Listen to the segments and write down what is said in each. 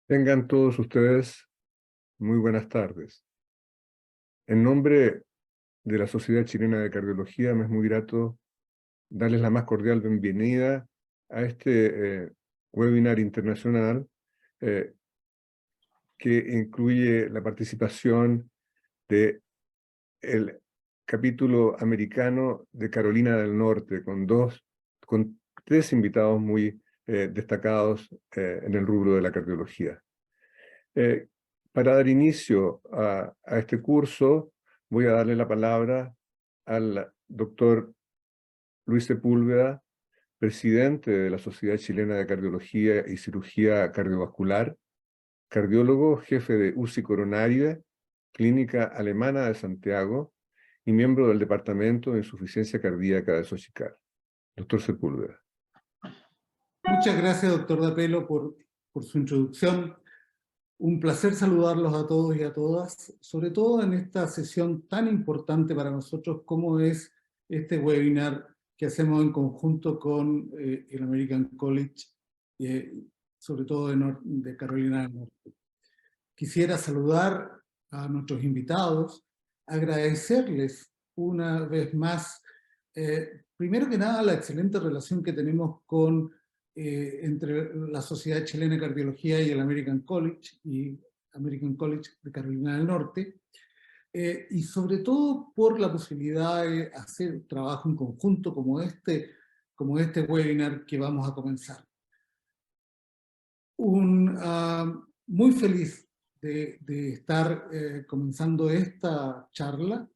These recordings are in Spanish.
Tengan todos ustedes muy buenas tardes. En nombre de la Sociedad Chilena de Cardiología, me es muy grato darles la más cordial bienvenida a este webinar internacional eh, que incluye la participación del capítulo americano de Carolina del Norte, con tres invitados muy destacados en el rubro de la cardiología. Eh, para dar inicio a este curso, voy a darle la palabra al doctor Luis Sepúlveda, presidente de la Sociedad Chilena de Cardiología y Cirugía Cardiovascular, cardiólogo, jefe de UCI Coronaria, Clínica Alemana de Santiago y miembro del Departamento de Insuficiencia Cardíaca de Sochicar. Doctor Sepúlveda. Muchas gracias, doctor Dapelo, por su introducción. Un placer saludarlos a todos y a todas, sobre todo en esta sesión tan importante para nosotros como es este webinar que hacemos en conjunto con el American College, sobre todo de Carolina del Norte. Quisiera saludar a nuestros invitados, agradecerles una vez más, primero que nada, la excelente relación que tenemos entre la Sociedad Chilena de Cardiología y el American College de Carolina del Norte, y sobre todo por la posibilidad de hacer trabajo en conjunto como este webinar que vamos a comenzar. Muy feliz de estar comenzando esta charla,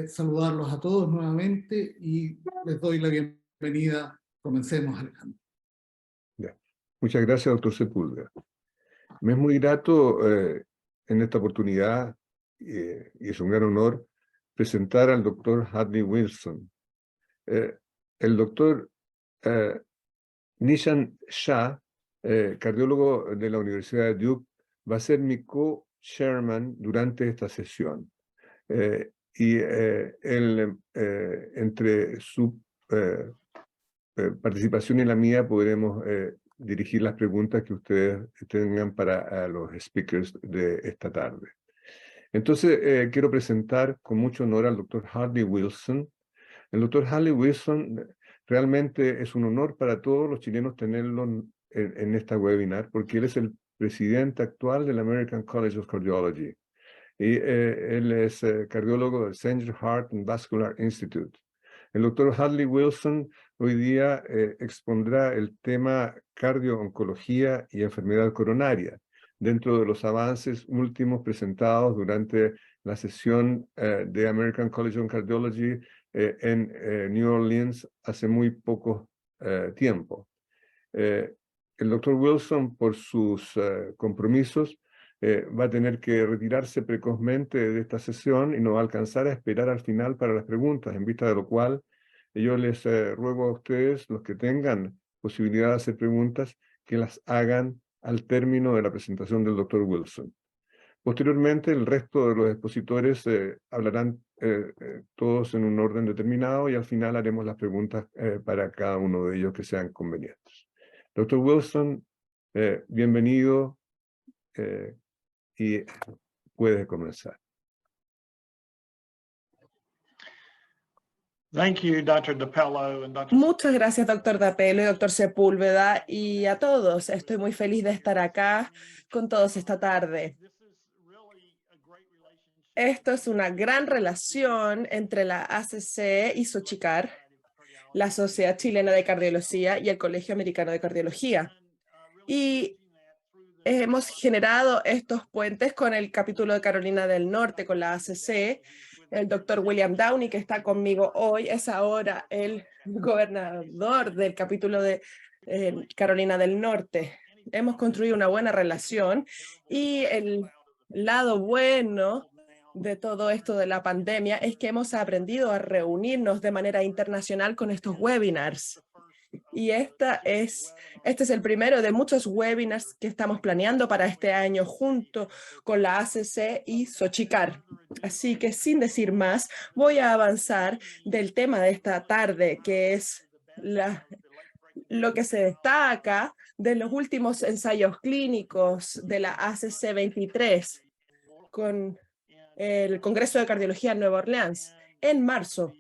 saludarlos a todos nuevamente y les doy la bienvenida. Comencemos, Alejandro. Ya. Muchas gracias, doctor Sepúlveda. Me es muy grato en esta oportunidad, y es un gran honor, presentar al doctor Hadley Wilson. El doctor Nishan Shah, cardiólogo de la Universidad de Duke, va a ser mi co-chairman durante esta sesión. Él, entre su participación y la mía, podremos dirigir las preguntas que ustedes tengan para los speakers de esta tarde. Entonces, quiero presentar con mucho honor al doctor Hadley Wilson. El doctor Hadley Wilson realmente es un honor para todos los chilenos tenerlo en esta webinar, porque él es el presidente actual del American College of Cardiology. Y él es cardiólogo del Center Heart and Vascular Institute. El doctor Hadley Wilson hoy día expondrá el tema cardio-oncología y enfermedad coronaria, dentro de los avances últimos presentados durante la sesión de American College of Cardiology en New Orleans hace muy poco tiempo. El doctor Wilson, por sus compromisos, va a tener que retirarse precozmente de esta sesión y no va a alcanzar a esperar al final para las preguntas, en vista de lo cual yo les ruego a ustedes, los que tengan posibilidad de hacer preguntas, que las hagan al término de la presentación del doctor Wilson. Posteriormente, el resto de los expositores hablarán todos en un orden determinado y al final haremos las preguntas para cada uno de ellos que sean convenientes. Doctor Wilson, bienvenido y puede comenzar. Muchas gracias, doctor Dapelo y doctor Sepúlveda, y a todos. Estoy muy feliz de estar acá con todos esta tarde. Esto es una gran relación entre la ACC y Sochicar, la Sociedad Chilena de Cardiología y el Colegio Americano de Cardiología. Y hemos generado estos puentes con el capítulo de Carolina del Norte, con la ACC. El doctor William Downey, que está conmigo hoy, es ahora el gobernador del capítulo de Carolina del Norte. Hemos construido una buena relación y el lado bueno de todo esto de la pandemia es que hemos aprendido a reunirnos de manera internacional con estos webinars. Y este es el primero de muchos webinars que estamos planeando para este año junto con la ACC y Sochicar. Así que sin decir más, voy a avanzar del tema de esta tarde, que es lo que se destaca de los últimos ensayos clínicos de la ACC23 con el Congreso de Cardiología en Nueva Orleans en marzo.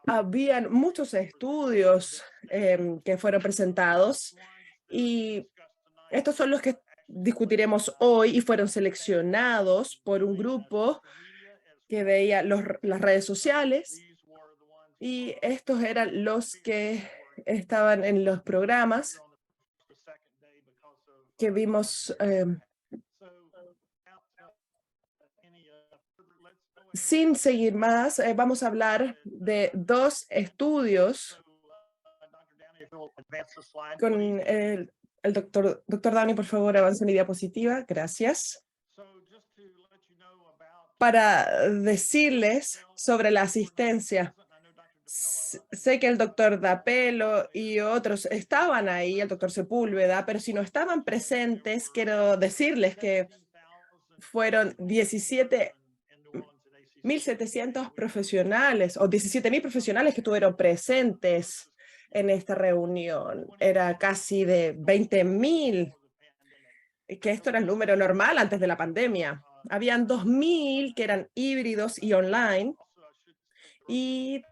Habían muchos estudios que fueron presentados y estos son los que discutiremos hoy y fueron seleccionados por un grupo que veía las redes sociales y estos eran los que estaban en los programas que vimos. Sin seguir más, vamos a hablar de dos estudios con el doctor Downey. Por favor, avance mi diapositiva. Gracias. Para decirles sobre la asistencia. Sé que el doctor Dapelo y otros estaban ahí, el doctor Sepúlveda, pero si no estaban presentes, quiero decirles que fueron 17.700 profesionales o 17.000 profesionales que estuvieron presentes en esta reunión. Era casi de 20.000, que esto era el número normal antes de la pandemia. Habían 2.000 que eran híbridos y online. Y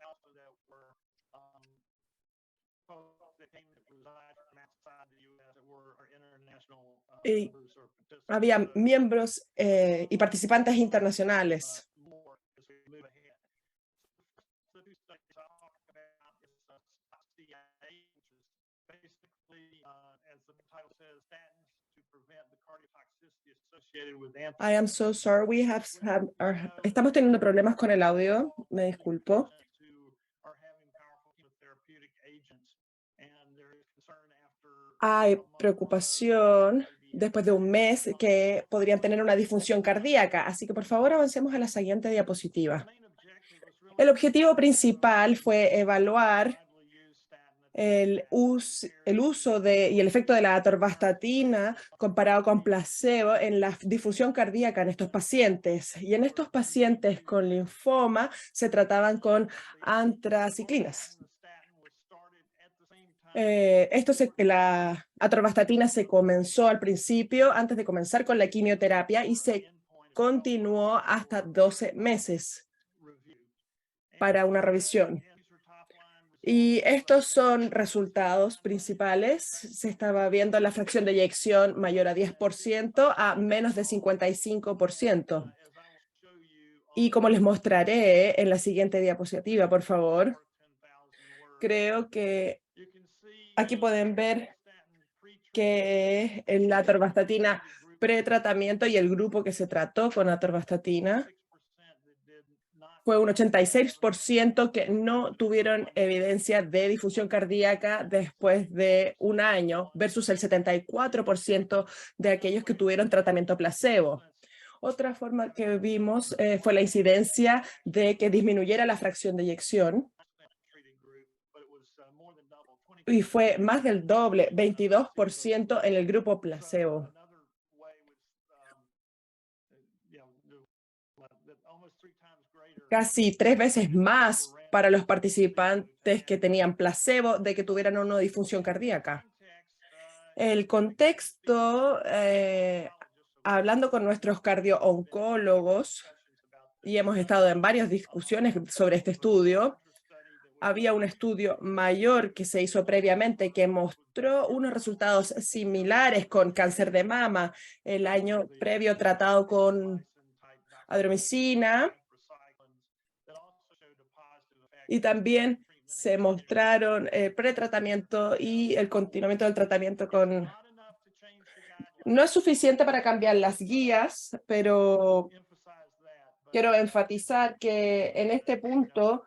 había miembros y participantes internacionales. I am so sorry, estamos teniendo problemas con el audio, me disculpo. Hay preocupación después de un mes que podrían tener una disfunción cardíaca, así que por favor avancemos a la siguiente diapositiva. El objetivo principal fue evaluar el uso y el efecto de la atorvastatina comparado con placebo en la difusión cardíaca en estos pacientes. Y en estos pacientes con linfoma se trataban con antraciclinas. La atorvastatina se comenzó al principio, antes de comenzar con la quimioterapia, y se continuó hasta 12 meses para una revisión. Y estos son resultados principales. Se estaba viendo la fracción de eyección mayor a 10% a menos de 55%. Y como les mostraré en la siguiente diapositiva, por favor, creo que aquí pueden ver que la atorvastatina pretratamiento y el grupo que se trató con atorvastatina fue un 86% que no tuvieron evidencia de difusión cardíaca después de un año versus el 74% de aquellos que tuvieron tratamiento placebo. Otra forma que vimos fue la incidencia de que disminuyera la fracción de eyección. Y fue más del doble, 22% en el grupo placebo. Casi 3 veces más para los participantes que tenían placebo de que tuvieran una disfunción cardíaca. El contexto, hablando con nuestros cardio-oncólogos, y hemos estado en varias discusiones sobre este estudio, había un estudio mayor que se hizo previamente que mostró unos resultados similares con cáncer de mama el año previo tratado con adromicina. Y también se mostraron el pretratamiento y el continuamiento del tratamiento con... No es suficiente para cambiar las guías, pero quiero enfatizar que en este punto,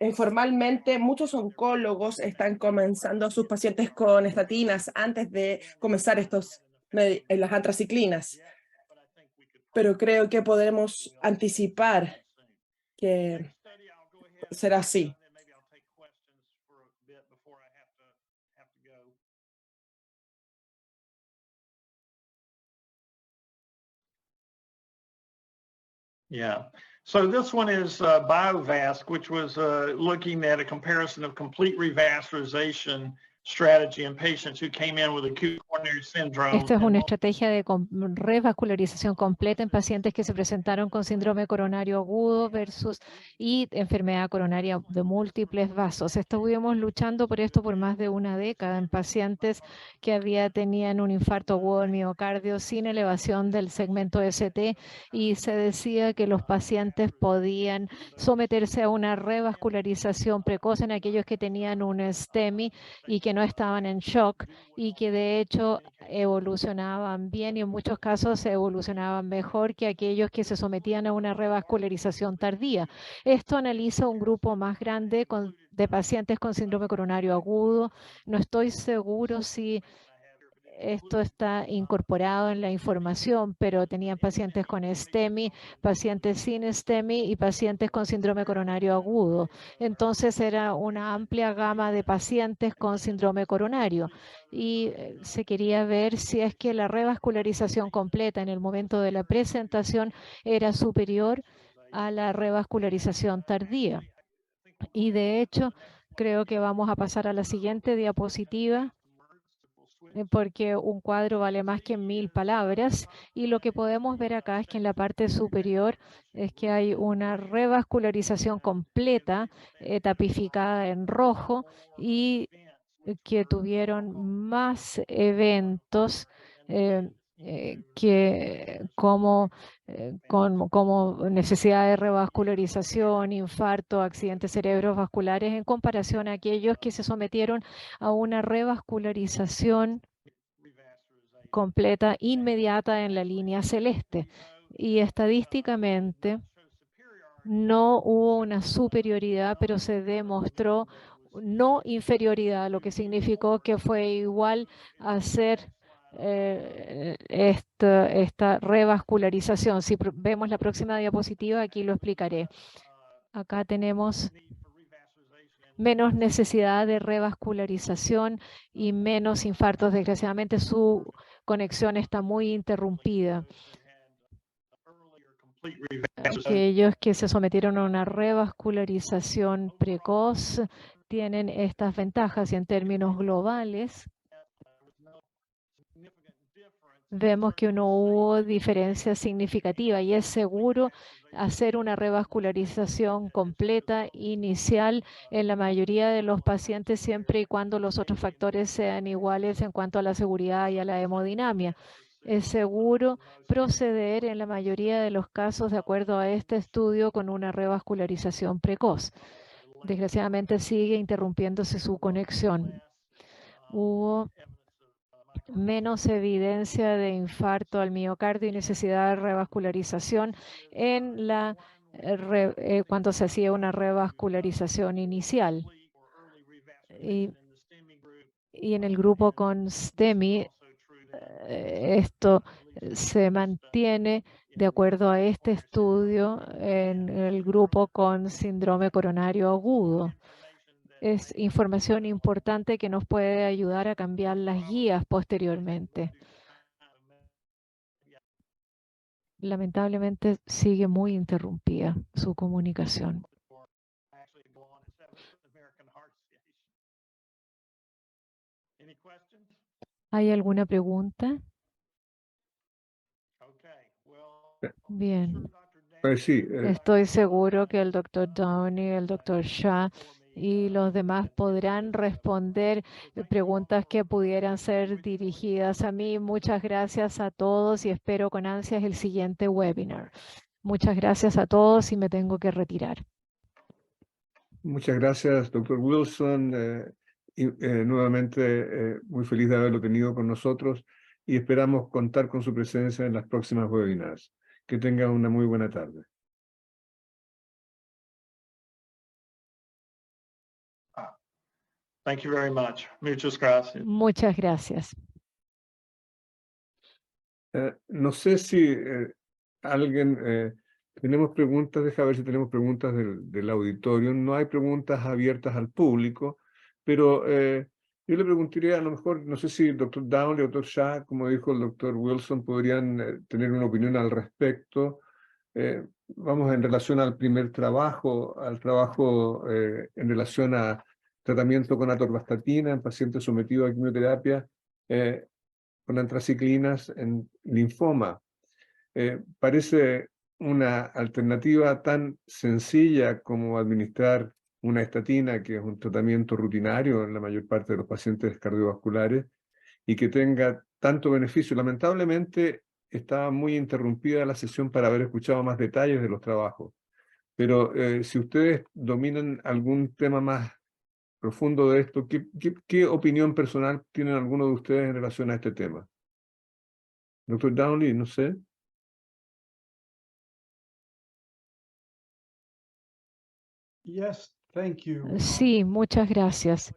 informalmente, muchos oncólogos están comenzando sus pacientes con estatinas antes de comenzar las antraciclinas. Pero creo que podemos anticipar que será así. Yeah. So this one is BioVasc, which was looking at a comparison of complete revascularization strategy in patients who came in with acute coronary syndrome. Esta es una estrategia de revascularización completa en pacientes que se presentaron con síndrome coronario agudo y enfermedad coronaria de múltiples vasos. Estuvimos luchando por esto por más de una década en pacientes que tenían un infarto agudo del miocardio sin elevación del segmento ST, y se decía que los pacientes podían someterse a una revascularización precoz en aquellos que tenían un STEMI y que no estaban en shock, y que de hecho evolucionaban bien y en muchos casos evolucionaban mejor que aquellos que se sometían a una revascularización tardía. Esto analiza un grupo más grande de pacientes con síndrome coronario agudo. No estoy seguro si esto está incorporado en la información, pero tenían pacientes con STEMI, pacientes sin STEMI y pacientes con síndrome coronario agudo. Entonces era una amplia gama de pacientes con síndrome coronario, y se quería ver si es que la revascularización completa en el momento de la presentación era superior a la revascularización tardía. Y de hecho, creo que vamos a pasar a la siguiente diapositiva, porque un cuadro vale más que 1000 palabras, y lo que podemos ver acá es que en la parte superior es que hay una revascularización completa, tapificada en rojo, y que tuvieron más eventos como necesidad de revascularización, infarto, accidentes cerebrovasculares, en comparación a aquellos que se sometieron a una revascularización completa, inmediata, en la línea celeste. Y estadísticamente no hubo una superioridad, pero se demostró no inferioridad, lo que significó que fue igual a hacer esta revascularización. Si vemos la próxima diapositiva, aquí lo explicaré. Acá tenemos menos necesidad de revascularización y menos infartos. Desgraciadamente, su conexión está muy interrumpida. Aquellos que se sometieron a una revascularización precoz tienen estas ventajas, y en términos globales vemos que no hubo diferencia significativa, y es seguro hacer una revascularización completa inicial en la mayoría de los pacientes, siempre y cuando los otros factores sean iguales en cuanto a la seguridad y a la hemodinamia. Es seguro proceder en la mayoría de los casos, de acuerdo a este estudio, con una revascularización precoz. Desgraciadamente sigue interrumpiéndose su conexión. Hubo menos evidencia de infarto al miocardio y necesidad de revascularización cuando se hacía una revascularización inicial. Y en el grupo con STEMI, esto se mantiene de acuerdo a este estudio en el grupo con síndrome coronario agudo. Es información importante que nos puede ayudar a cambiar las guías posteriormente. Lamentablemente sigue muy interrumpida su comunicación. ¿Hay alguna pregunta? Bien. Pues sí, Estoy seguro que el Dr. Downey, el Dr. Shah y los demás podrán responder preguntas que pudieran ser dirigidas a mí. Muchas gracias a todos y espero con ansias el siguiente webinar. Muchas gracias a todos y me tengo que retirar. muchas gracias, doctor Wilson. Nuevamente, muy feliz de haberlo tenido con nosotros y esperamos contar con su presencia en las próximas webinars. Que tenga una muy buena tarde. Thank you very much. Muchas gracias. Muchas gracias. No sé si alguien... tenemos preguntas, deja ver si tenemos preguntas del auditorio. No hay preguntas abiertas al público, pero yo le preguntaría, a lo mejor, no sé si el doctor Downey o el doctor Shah, como dijo el doctor Wilson, podrían tener una opinión al respecto. Vamos en relación al primer trabajo, al trabajo en relación a tratamiento con atorvastatina en pacientes sometidos a quimioterapia con antraciclinas en linfoma. Parece una alternativa tan sencilla como administrar una estatina, que es un tratamiento rutinario en la mayor parte de los pacientes cardiovasculares, y que tenga tanto beneficio. Lamentablemente estaba muy interrumpida la sesión para haber escuchado más detalles de los trabajos, pero si ustedes dominan algún tema más profundo de esto, ¿qué opinión personal tienen algunos de ustedes en relación a este tema? Doctor Downey, no sé. Yes, thank you. Sí, muchas gracias.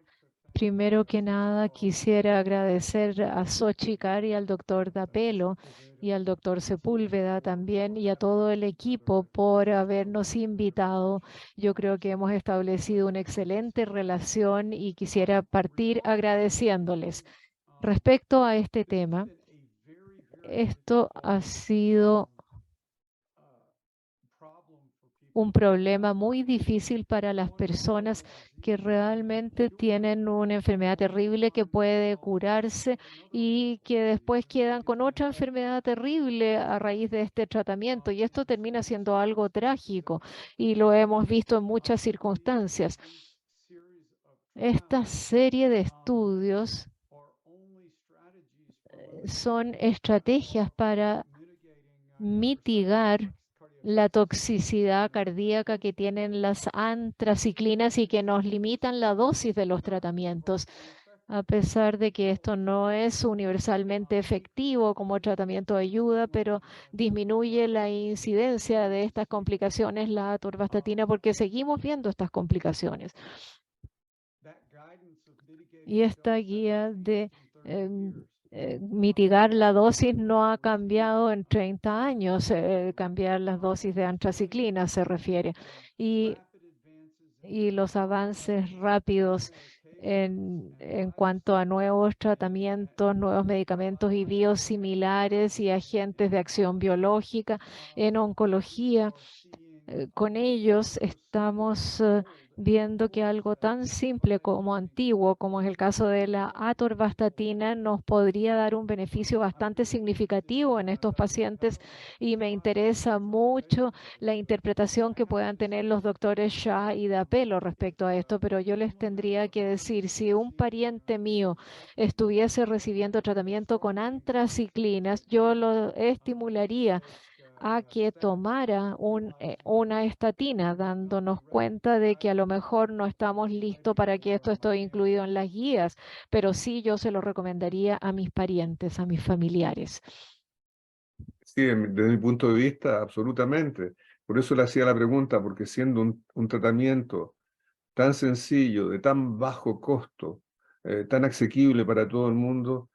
Primero que nada, quisiera agradecer a Xochitl y al doctor Dapelo y al doctor Sepúlveda también y a todo el equipo por habernos invitado. Yo creo que hemos establecido una excelente relación y quisiera partir agradeciéndoles. Respecto a este tema, esto ha sido un problema muy difícil para las personas que realmente tienen una enfermedad terrible que puede curarse y que después quedan con otra enfermedad terrible a raíz de este tratamiento. Y esto termina siendo algo trágico y lo hemos visto en muchas circunstancias. Esta serie de estudios son estrategias para mitigar la toxicidad cardíaca que tienen las antraciclinas y que nos limitan la dosis de los tratamientos. A pesar de que esto no es universalmente efectivo como tratamiento de ayuda, pero disminuye la incidencia de estas complicaciones, la atorvastatina, porque seguimos viendo estas complicaciones. Y esta guía de mitigar la dosis no ha cambiado en 30 años, cambiar las dosis de antraciclina se refiere. Y los avances rápidos en cuanto a nuevos tratamientos, nuevos medicamentos y biosimilares y agentes de acción biológica en oncología. Con ellos estamos viendo que algo tan simple como antiguo, como es el caso de la atorvastatina, nos podría dar un beneficio bastante significativo en estos pacientes y me interesa mucho la interpretación que puedan tener los doctores Shah y Dapelo respecto a esto, pero yo les tendría que decir, si un pariente mío estuviese recibiendo tratamiento con antraciclinas, yo lo estimularía a que tomara una estatina, dándonos cuenta de que a lo mejor no estamos listos para que esto esté incluido en las guías, pero sí yo se lo recomendaría a mis parientes, a mis familiares. Sí, desde mi punto de vista, absolutamente. Por eso le hacía la pregunta, porque siendo un tratamiento tan sencillo, de tan bajo costo, tan asequible para todo el mundo,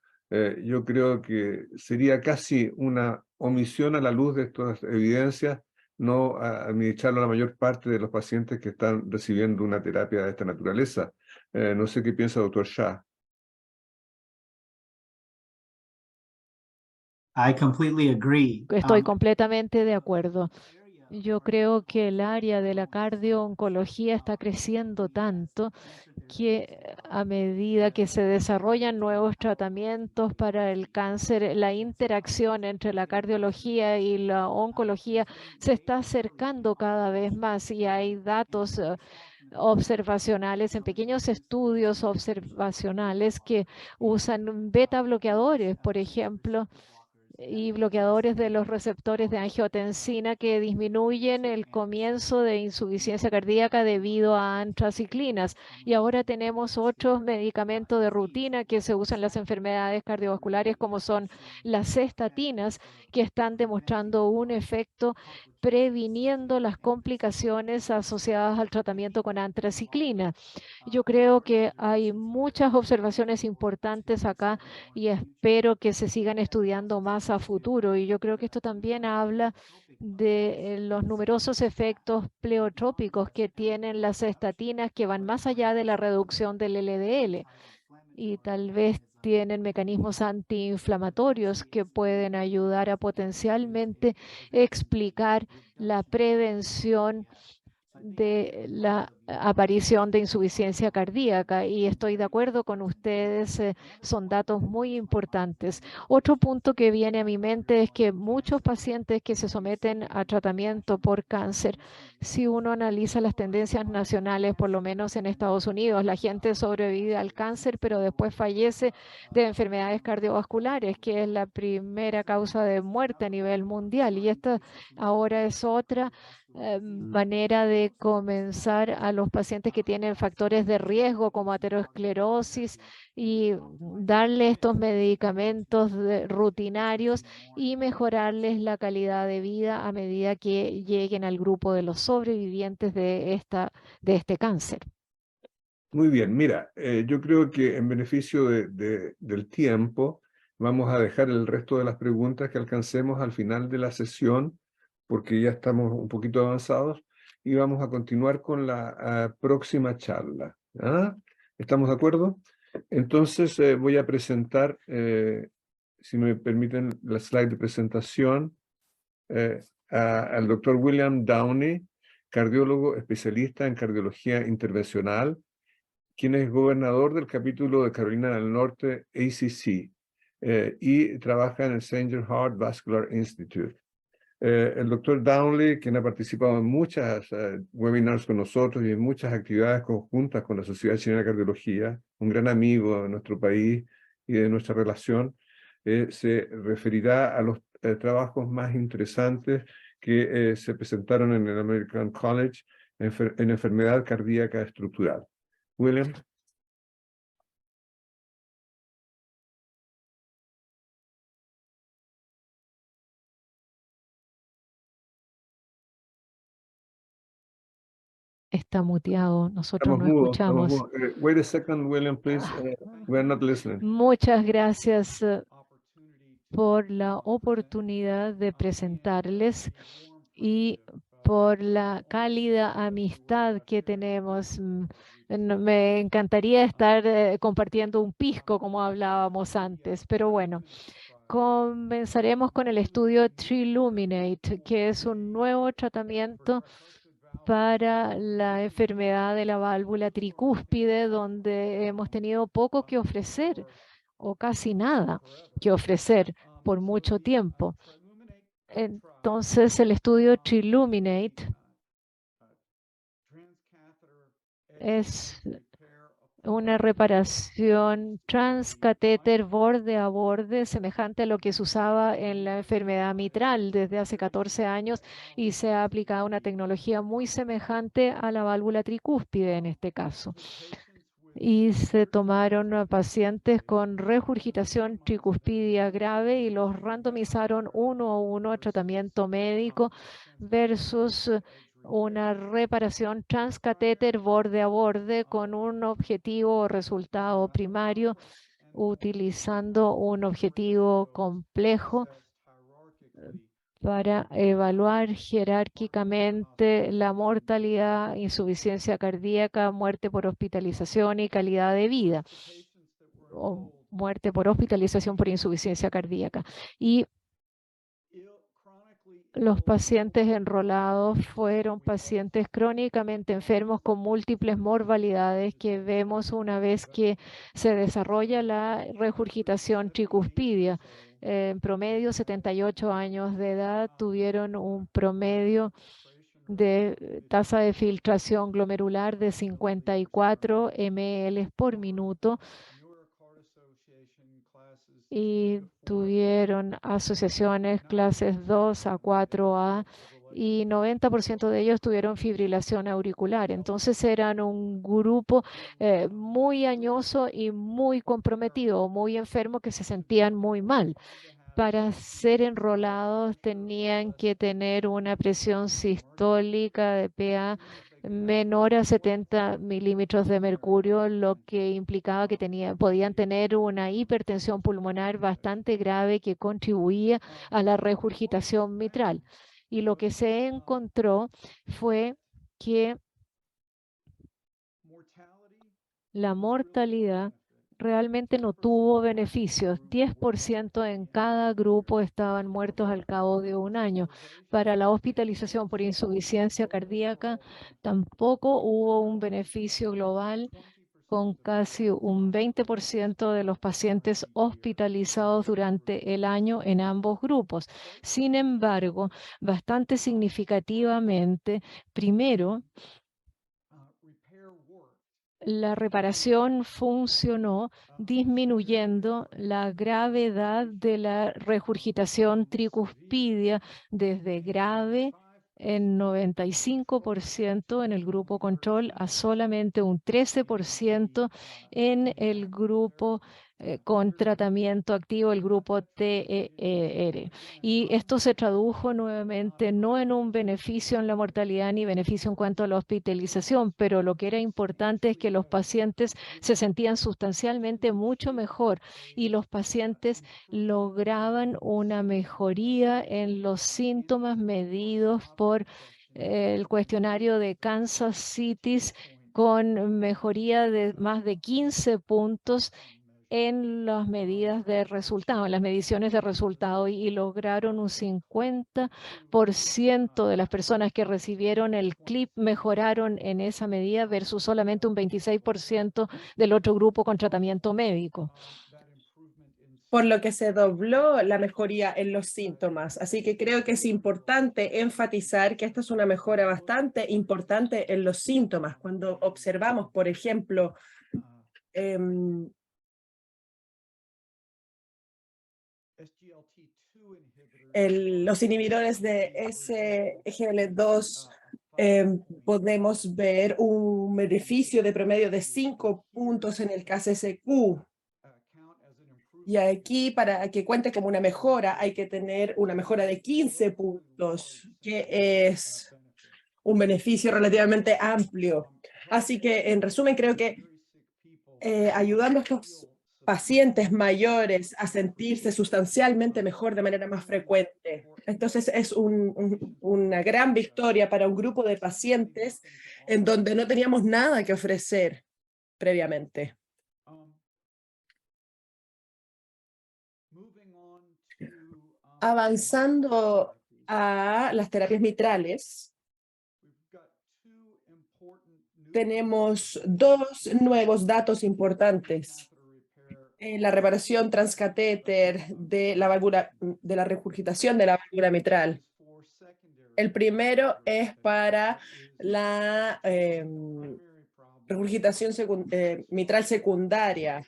yo creo que sería casi una omisión a la luz de estas evidencias no administrarlo a la mayor parte de los pacientes que están recibiendo una terapia de esta naturaleza. No sé qué piensa el doctor Shah. I completely agree. Estoy completamente de acuerdo. Yo creo que el área de la cardio-oncología está creciendo tanto que a medida que se desarrollan nuevos tratamientos para el cáncer, la interacción entre la cardiología y la oncología se está acercando cada vez más y hay datos observacionales en pequeños estudios observacionales que usan beta bloqueadores, por ejemplo, y bloqueadores de los receptores de angiotensina que disminuyen el comienzo de insuficiencia cardíaca debido a antraciclinas. Y ahora tenemos otros medicamentos de rutina que se usan en las enfermedades cardiovasculares, como son las estatinas, que están demostrando un efecto previniendo las complicaciones asociadas al tratamiento con antraciclina. Yo creo que hay muchas observaciones importantes acá y espero que se sigan estudiando más a futuro. Y yo creo que esto también habla de los numerosos efectos pleotrópicos que tienen las estatinas que van más allá de la reducción del LDL y tal vez tienen mecanismos antiinflamatorios que pueden ayudar a potencialmente explicar la prevención de la aparición de insuficiencia cardíaca, y estoy de acuerdo con ustedes, son datos muy importantes. Otro punto que viene a mi mente es que muchos pacientes que se someten a tratamiento por cáncer, si uno analiza las tendencias nacionales, por lo menos en Estados Unidos, la gente sobrevive al cáncer, pero después fallece de enfermedades cardiovasculares, que es la primera causa de muerte a nivel mundial, y esta ahora es otra manera de comenzar a los pacientes que tienen factores de riesgo como aterosclerosis y darle estos medicamentos rutinarios y mejorarles la calidad de vida a medida que lleguen al grupo de los sobrevivientes de este cáncer. Muy bien, mira, yo creo que en beneficio del tiempo vamos a dejar el resto de las preguntas que alcancemos al final de la sesión, porque ya estamos un poquito avanzados, y vamos a continuar con la próxima charla. ¿Ah? ¿Estamos de acuerdo? Entonces voy a presentar, si me permiten, la slide de presentación al doctor William Downey, cardiólogo especialista en cardiología intervencional, quien es gobernador del capítulo de Carolina del Norte, ACC, y trabaja en el St. Heart Vascular Institute. El doctor Downey, quien ha participado en muchas webinars con nosotros y en muchas actividades conjuntas con la Sociedad Chilena de Cardiología, un gran amigo de nuestro país y de nuestra relación, se referirá a los trabajos más interesantes que se presentaron en el American College en enfermedad cardíaca estructural. William. Está muteado, nosotros Estamos no mudos, escuchamos. Wait a second, William, please. We're not listening. Muchas gracias por la oportunidad de presentarles y por la cálida amistad que tenemos. Me encantaría estar compartiendo un pisco como hablábamos antes, pero bueno, comenzaremos con el estudio Triluminate, que es un nuevo tratamiento para la enfermedad de la válvula tricúspide, donde hemos tenido poco que ofrecer o casi nada que ofrecer por mucho tiempo. Entonces, el estudio Triluminate es una reparación transcatéter borde a borde, semejante a lo que se usaba en la enfermedad mitral desde hace 14 años, y se ha aplicado una tecnología muy semejante a la válvula tricúspide en este caso. Y se tomaron a pacientes con regurgitación tricuspidia grave y los randomizaron 1 a 1 a tratamiento médico versus una reparación transcatéter borde a borde con un objetivo o resultado primario, utilizando un objetivo complejo para evaluar jerárquicamente la mortalidad, insuficiencia cardíaca, muerte por hospitalización y calidad de vida, o muerte por hospitalización por insuficiencia cardíaca. Y los pacientes enrolados fueron pacientes crónicamente enfermos con múltiples morbilidades que vemos una vez que se desarrolla la regurgitación tricuspidia. En promedio, 78 años de edad, tuvieron un promedio de tasa de filtración glomerular de 54 ml por minuto y tuvieron asociaciones clases 2 a 4A y 90% de ellos tuvieron fibrilación auricular. Entonces eran un grupo muy añoso y muy comprometido, muy enfermo, que se sentían muy mal. Para ser enrolados tenían que tener una presión sistólica de PA menor a 70 milímetros de mercurio, lo que implicaba que podían tener una hipertensión pulmonar bastante grave que contribuía a la regurgitación mitral. Y lo que se encontró fue que la mortalidad realmente no tuvo beneficios. 10% en cada grupo estaban muertos al cabo de un año. Para la hospitalización por insuficiencia cardíaca tampoco hubo un beneficio global, con casi un 20% de los pacientes hospitalizados durante el año en ambos grupos. Sin embargo, bastante significativamente, primero, la reparación funcionó disminuyendo la gravedad de la regurgitación tricuspidia desde grave en 95% en el grupo control a solamente un 13% en el grupo con tratamiento activo, el grupo TER. Y esto se tradujo nuevamente no en un beneficio en la mortalidad ni beneficio en cuanto a la hospitalización, pero lo que era importante es que los pacientes se sentían sustancialmente mucho mejor y los pacientes lograban una mejoría en los síntomas medidos por el cuestionario de Kansas City con mejoría de más de 15 puntos en las medidas de resultado, en las mediciones de resultado, y lograron un 50% de las personas que recibieron el clip mejoraron en esa medida versus solamente un 26% del otro grupo con tratamiento médico. Por lo que se dobló la mejoría en los síntomas. Así que creo que es importante enfatizar que esta es una mejora bastante importante en los síntomas. Cuando observamos, por ejemplo, los inhibidores de SGL2, podemos ver un beneficio de promedio de 5 puntos en el KCCQ. Y aquí, para que cuente como una mejora, hay que tener una mejora de 15 puntos, que es un beneficio relativamente amplio. Así que, en resumen, creo que ayudando a estos pacientes mayores a sentirse sustancialmente mejor de manera más frecuente. Entonces es una gran victoria para un grupo de pacientes en donde no teníamos nada que ofrecer previamente. Avanzando a las terapias mitrales, tenemos dos nuevos datos importantes. La reparación transcatéter de la válvula, de la regurgitación de la válvula mitral. El primero es para la regurgitación mitral secundaria.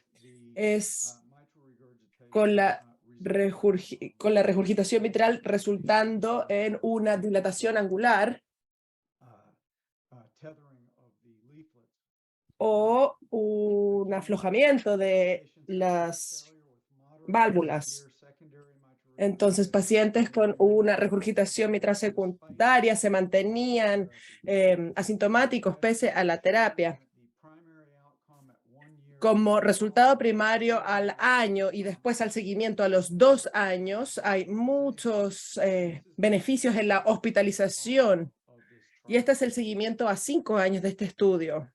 Es con la regurgitación mitral resultando en una dilatación angular o un aflojamiento de las válvulas. Entonces, pacientes con una regurgitación mitral secundaria se mantenían asintomáticos pese a la terapia. Como resultado primario al año y después al seguimiento a los 2 años, hay muchos beneficios en la hospitalización. Y este es el seguimiento a 5 años de este estudio.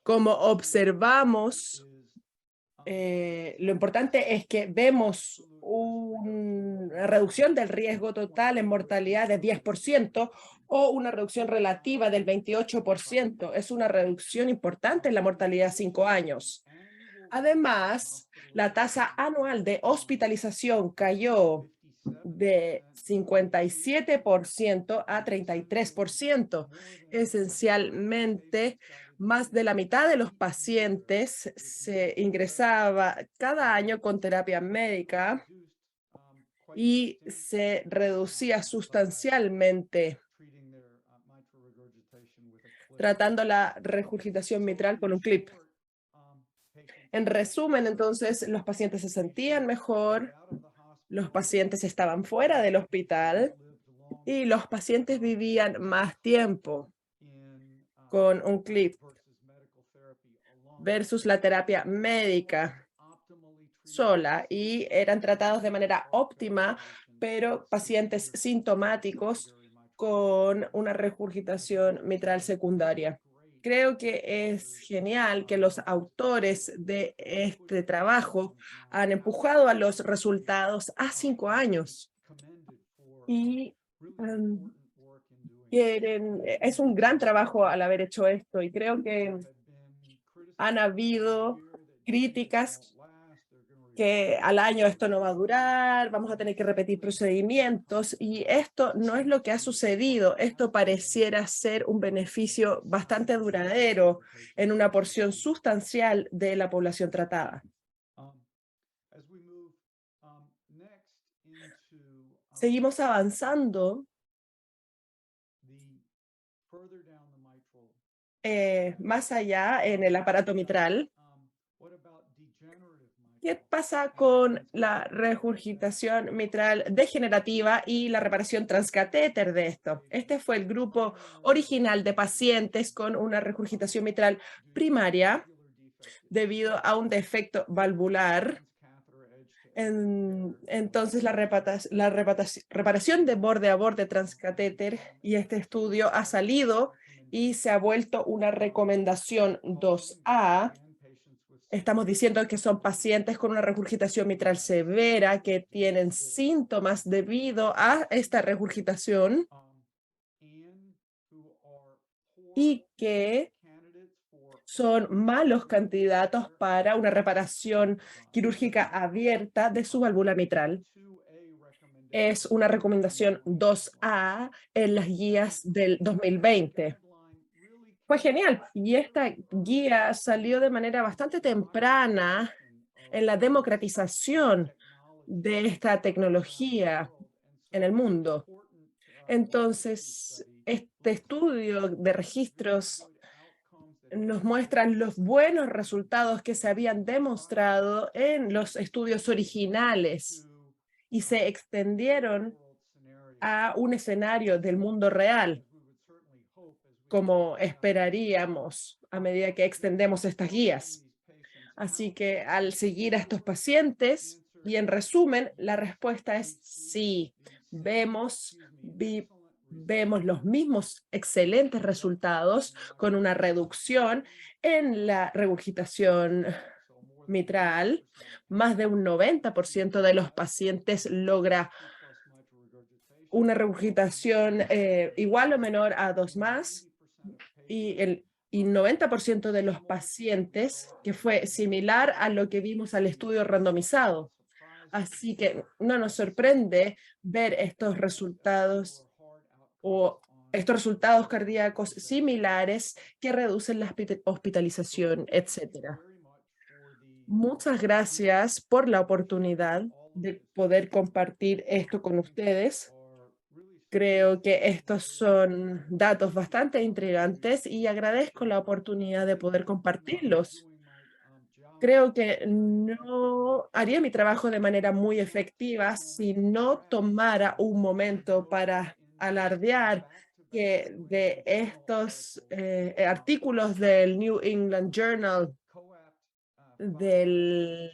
Como observamos, lo importante es que vemos una reducción del riesgo total en mortalidad de 10% o una reducción relativa del 28%. Es una reducción importante en la mortalidad a 5 años. Además, la tasa anual de hospitalización cayó de 57% a 33%. Esencialmente, más de la mitad de los pacientes se ingresaba cada año con terapia médica y se reducía sustancialmente tratando la regurgitación mitral con un clip. En resumen, entonces, los pacientes se sentían mejor, los pacientes estaban fuera del hospital y los pacientes vivían más tiempo con un clip versus la terapia médica sola, y eran tratados de manera óptima, pero pacientes sintomáticos con una regurgitación mitral secundaria. creo que es genial que los autores de este trabajo han empujado a los resultados a 5 años. Y es un gran trabajo al haber hecho esto, y creo que han habido críticas que al año esto no va a durar, vamos a tener que repetir procedimientos, y esto no es lo que ha sucedido. Esto pareciera ser un beneficio bastante duradero en una porción sustancial de la población tratada. Seguimos avanzando más allá en el aparato mitral. ¿Qué pasa con la regurgitación mitral degenerativa y la reparación transcatéter de esto? Este fue el grupo original de pacientes con una regurgitación mitral primaria debido a un defecto valvular. Entonces, la reparación de borde a borde transcatéter, y este estudio ha salido y se ha vuelto una recomendación 2A. Estamos diciendo que son pacientes con una regurgitación mitral severa que tienen síntomas debido a esta regurgitación y que son malos candidatos para una reparación quirúrgica abierta de su válvula mitral. Es una recomendación 2A en las guías del 2020. Fue genial, y esta guía salió de manera bastante temprana en la democratización de esta tecnología en el mundo. Entonces, este estudio de registros nos muestra los buenos resultados que se habían demostrado en los estudios originales y se extendieron a un escenario del mundo real, como esperaríamos a medida que extendemos estas guías. Así que al seguir a estos pacientes, y en resumen, la respuesta es sí. Vemos los mismos excelentes resultados con una reducción en la regurgitación mitral. Más de un 90% de los pacientes logra una regurgitación igual o menor a 2+, y 90% de los pacientes, que fue similar a lo que vimos al estudio randomizado. Así que no nos sorprende ver estos resultados cardíacos similares que reducen la hospitalización, etc. Muchas gracias por la oportunidad de poder compartir esto con ustedes. Creo que estos son datos bastante intrigantes y agradezco la oportunidad de poder compartirlos. Creo que no haría mi trabajo de manera muy efectiva si no tomara un momento para alardear que de estos artículos del New England Journal, el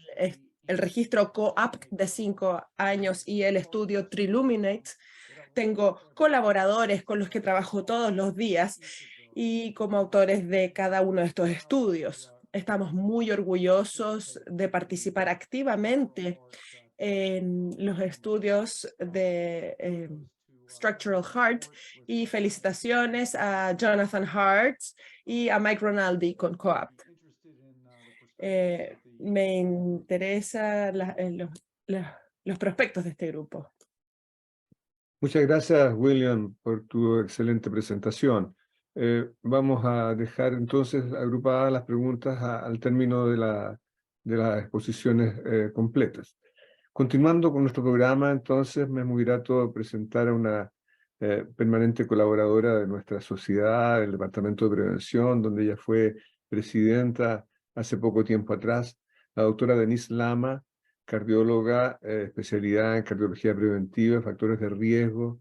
registro COAPT de 5 años y el estudio Triluminate, tengo colaboradores con los que trabajo todos los días y como autores de cada uno de estos estudios. Estamos muy orgullosos de participar activamente en los estudios de Structural Heart, y felicitaciones a Jonathan Hart y a Mike Ronaldi con COAPT. Me interesan los prospectos de este grupo. Muchas gracias, William, por tu excelente presentación. Vamos a dejar entonces agrupadas las preguntas al término de las exposiciones completas. Continuando con nuestro programa, entonces me es muy grato presentar a una permanente colaboradora de nuestra sociedad, el Departamento de Prevención, donde ella fue presidenta hace poco tiempo atrás, la doctora Denise Lama, cardióloga, especialidad en cardiología preventiva, factores de riesgo,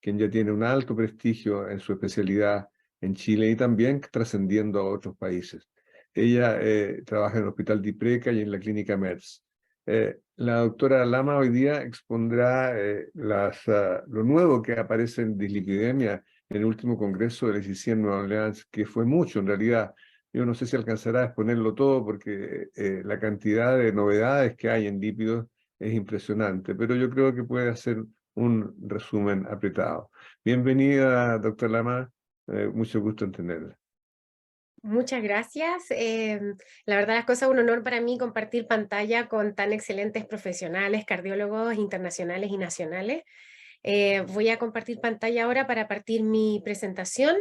quien ya tiene un alto prestigio en su especialidad en Chile y también trascendiendo a otros países. Ella trabaja en el Hospital de Ipreca y en la Clínica MERS. La doctora Lama hoy día expondrá lo nuevo que aparece en dislipidemia en el último congreso del ICC en Nueva Orleans, que fue mucho en realidad. Yo no sé si alcanzará a exponerlo todo porque la cantidad de novedades que hay en lípidos es impresionante, pero yo creo que puede hacer un resumen apretado. Bienvenida, doctor Lamar, mucho gusto en tenerla. Muchas gracias. La verdad las cosas, un honor para mí compartir pantalla con tan excelentes profesionales, cardiólogos internacionales y nacionales. Voy a compartir pantalla ahora para partir mi presentación.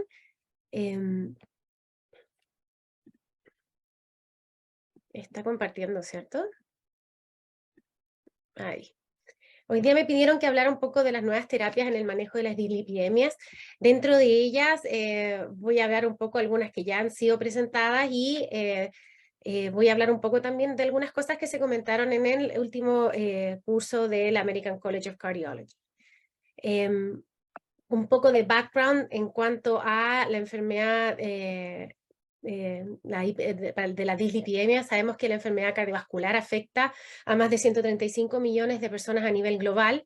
Está compartiendo, ¿cierto? Ahí. Hoy día me pidieron que hablara un poco de las nuevas terapias en el manejo de las dislipidemias. Dentro de ellas voy a hablar un poco de algunas que ya han sido presentadas y voy a hablar un poco también de algunas cosas que se comentaron en el último curso del American College of Cardiology. Un poco de background en cuanto a la enfermedad de la dislipidemia. Sabemos que la enfermedad cardiovascular afecta a más de 135 millones de personas a nivel global,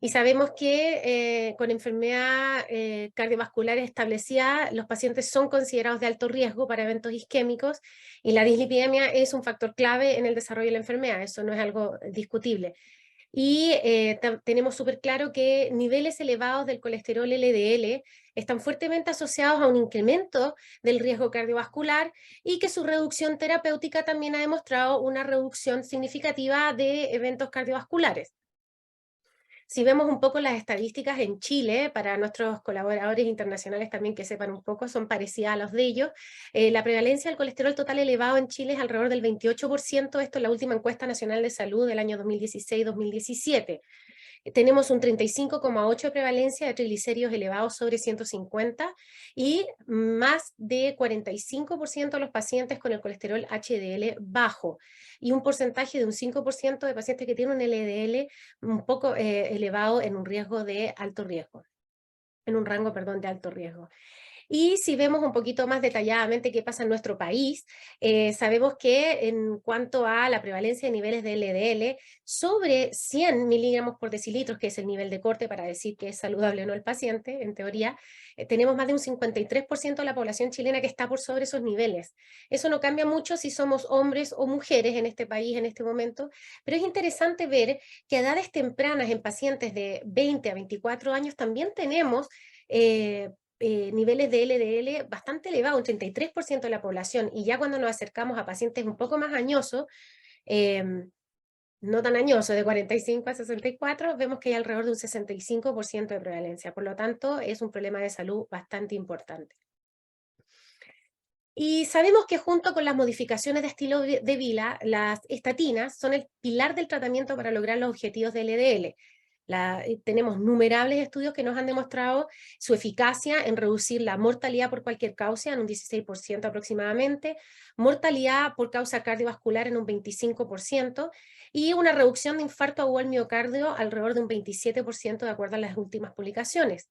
y sabemos que con enfermedad cardiovascular establecida, los pacientes son considerados de alto riesgo para eventos isquémicos, y la dislipidemia es un factor clave en el desarrollo de la enfermedad, eso no es algo discutible. Y tenemos súper claro que niveles elevados del colesterol LDL están fuertemente asociados a un incremento del riesgo cardiovascular, y que su reducción terapéutica también ha demostrado una reducción significativa de eventos cardiovasculares. Si vemos un poco las estadísticas en Chile, para nuestros colaboradores internacionales también que sepan un poco, son parecidas a los de ellos. La prevalencia del colesterol total elevado en Chile es alrededor del 28%, esto es la última encuesta nacional de salud del año 2016-2017. Tenemos un 35,8% de prevalencia de triglicéridos elevados sobre 150, y más de 45% de los pacientes con el colesterol HDL bajo, y un porcentaje de un 5% de pacientes que tienen un LDL un poco elevado en un riesgo de alto riesgo, en un rango, perdón, de alto riesgo. Y si vemos un poquito más detalladamente qué pasa en nuestro país, sabemos que en cuanto a la prevalencia de niveles de LDL sobre 100 miligramos por decilitro, que es el nivel de corte para decir que es saludable o no el paciente, en teoría, tenemos más de un 53% de la población chilena que está por sobre esos niveles. Eso no cambia mucho si somos hombres o mujeres en este país en este momento, pero es interesante ver que a edades tempranas en pacientes de 20 a 24 años también tenemos niveles de LDL bastante elevados, un 33% de la población, y ya cuando nos acercamos a pacientes un poco más añosos, no tan añosos, de 45 a 64, vemos que hay alrededor de un 65% de prevalencia, por lo tanto es un problema de salud bastante importante. Y sabemos que junto con las modificaciones de estilo de vida, las estatinas son el pilar del tratamiento para lograr los objetivos del LDL. Tenemos innumerables estudios que nos han demostrado su eficacia en reducir la mortalidad por cualquier causa en un 16% aproximadamente, mortalidad por causa cardiovascular en un 25%, y una reducción de infarto agudo al miocardio alrededor de un 27% de acuerdo a las últimas publicaciones.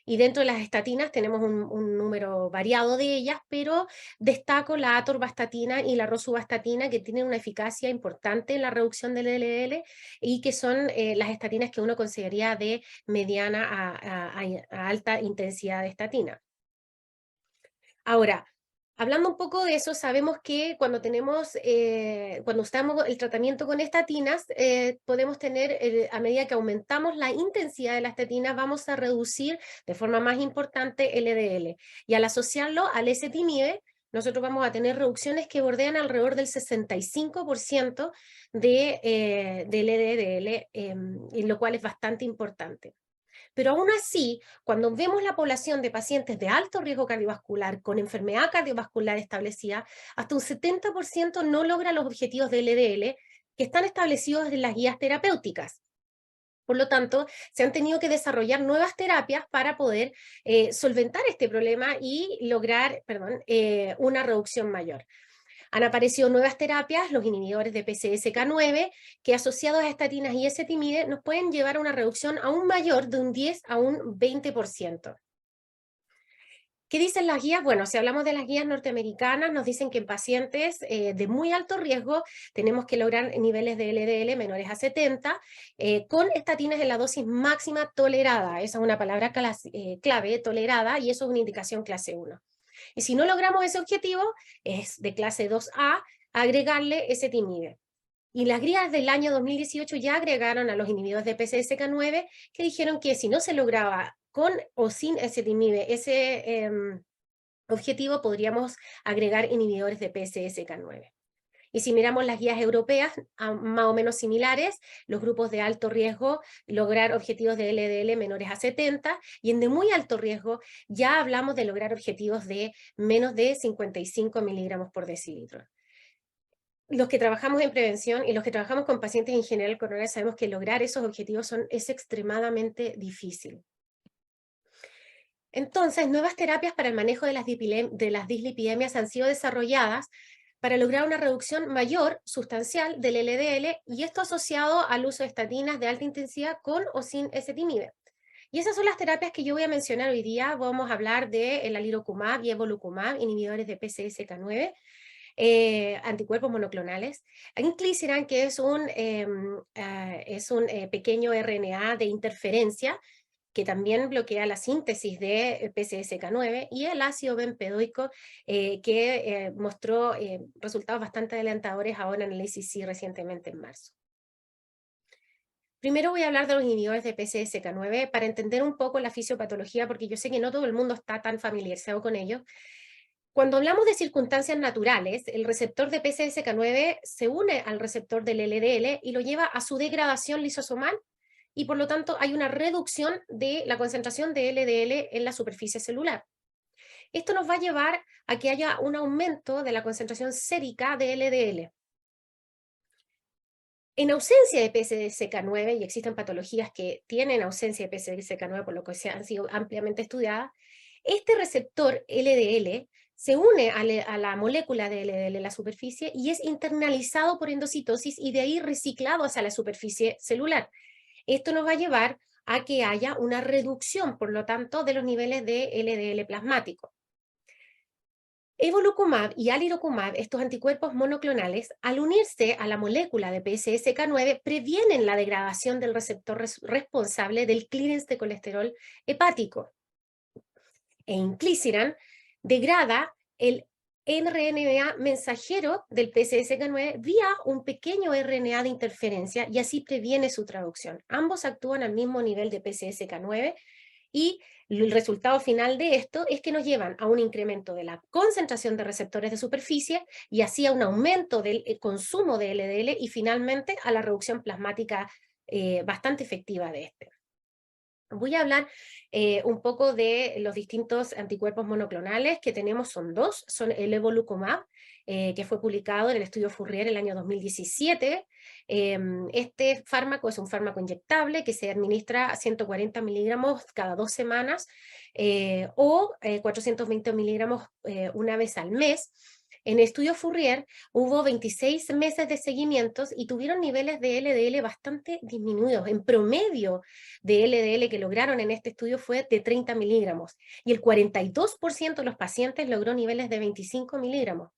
Y dentro de las estatinas tenemos un número variado de ellas, pero destaco la atorvastatina y la rosuvastatina, que tienen una eficacia importante en la reducción del LDL, y que son las estatinas que uno consideraría de mediana a alta intensidad de estatina. Ahora, hablando un poco de eso, sabemos que cuando usamos el tratamiento con estatinas, podemos tener, a medida que aumentamos la intensidad de la estatina, vamos a reducir de forma más importante el LDL. Y al asociarlo al ezetimibe, nosotros vamos a tener reducciones que bordean alrededor del 65% del LDL, lo cual es bastante importante. Pero aún así, cuando vemos la población de pacientes de alto riesgo cardiovascular con enfermedad cardiovascular establecida, hasta un 70% no logra los objetivos de LDL que están establecidos en las guías terapéuticas. Por lo tanto, se han tenido que desarrollar nuevas terapias para poder solventar este problema y lograr, una reducción mayor. Han aparecido nuevas terapias, los inhibidores de PCSK9, que asociados a estatinas y ezetimibe nos pueden llevar a una reducción aún mayor de un 10 a un 20%. ¿Qué dicen las guías? Bueno, si hablamos de las guías norteamericanas, nos dicen que en pacientes de muy alto riesgo tenemos que lograr niveles de LDL menores a 70 con estatinas en la dosis máxima tolerada. Esa es una palabra clave, tolerada, y eso es una indicación clase 1. Y si no logramos ese objetivo, es de clase 2A, agregarle ezetimibe. Y las guías del año 2018 ya agregaron a los inhibidores de PCSK9 que dijeron que si no se lograba con o sin ezetimibe ese objetivo, podríamos agregar inhibidores de PCSK9. Y si miramos las guías europeas, más o menos similares, los grupos de alto riesgo lograr objetivos de LDL menores a 70, y en de muy alto riesgo ya hablamos de lograr objetivos de menos de 55 miligramos por decilitro. Los que trabajamos en prevención y los que trabajamos con pacientes en general coronarios sabemos que lograr esos objetivos es extremadamente difícil. Entonces, nuevas terapias para el manejo de las dislipidemias han sido desarrolladas para lograr una reducción mayor, sustancial, del LDL, y esto asociado al uso de estatinas de alta intensidad con o sin ezetimibe. Y esas son las terapias que yo voy a mencionar hoy día. Vamos a hablar del alirocumab y evolocumab, inhibidores de PCSK9, anticuerpos monoclonales, inclisiran, que es un pequeño RNA de interferencia que también bloquea la síntesis de PCSK9, y el ácido bempedoico, que mostró resultados bastante alentadores ahora en el ACC recientemente en marzo. Primero voy a hablar de los inhibidores de PCSK9 para entender un poco la fisiopatología, porque yo sé que no todo el mundo está tan familiarizado con ello. Cuando hablamos de circunstancias naturales, el receptor de PCSK9 se une al receptor del LDL y lo lleva a su degradación lisosomal, y por lo tanto hay una reducción de la concentración de LDL en la superficie celular. Esto nos va a llevar a que haya un aumento de la concentración sérica de LDL. En ausencia de PCSK9, y existen patologías que tienen ausencia de PCSK9 por lo que han sido ampliamente estudiadas, este receptor LDL se une a la molécula de LDL en la superficie y es internalizado por endocitosis y de ahí reciclado hacia la superficie celular. Esto nos va a llevar a que haya una reducción, por lo tanto, de los niveles de LDL plasmático. Evolocumab y alirocumab, estos anticuerpos monoclonales, al unirse a la molécula de PCSK9, previenen la degradación del receptor responsable del clearance de colesterol hepático. E inclisiran degrada el RNA mensajero del PCSK9 vía un pequeño RNA de interferencia, y así previene su traducción. Ambos actúan al mismo nivel de PCSK9, y el resultado final de esto es que nos llevan a un incremento de la concentración de receptores de superficie y así a un aumento del consumo de LDL y finalmente a la reducción plasmática bastante efectiva de este. Voy a hablar un poco de los distintos anticuerpos monoclonales que tenemos. Son dos, son el evolocumab, que fue publicado en el estudio Fourier el año 2017. Este fármaco es un fármaco inyectable que se administra a 140 miligramos cada 2 semanas o 420 miligramos una vez al mes. En el estudio Fourier hubo 26 meses de seguimientos y tuvieron niveles de LDL bastante disminuidos. En promedio de LDL que lograron en este estudio fue de 30 miligramos y el 42% de los pacientes logró niveles de 25 miligramos.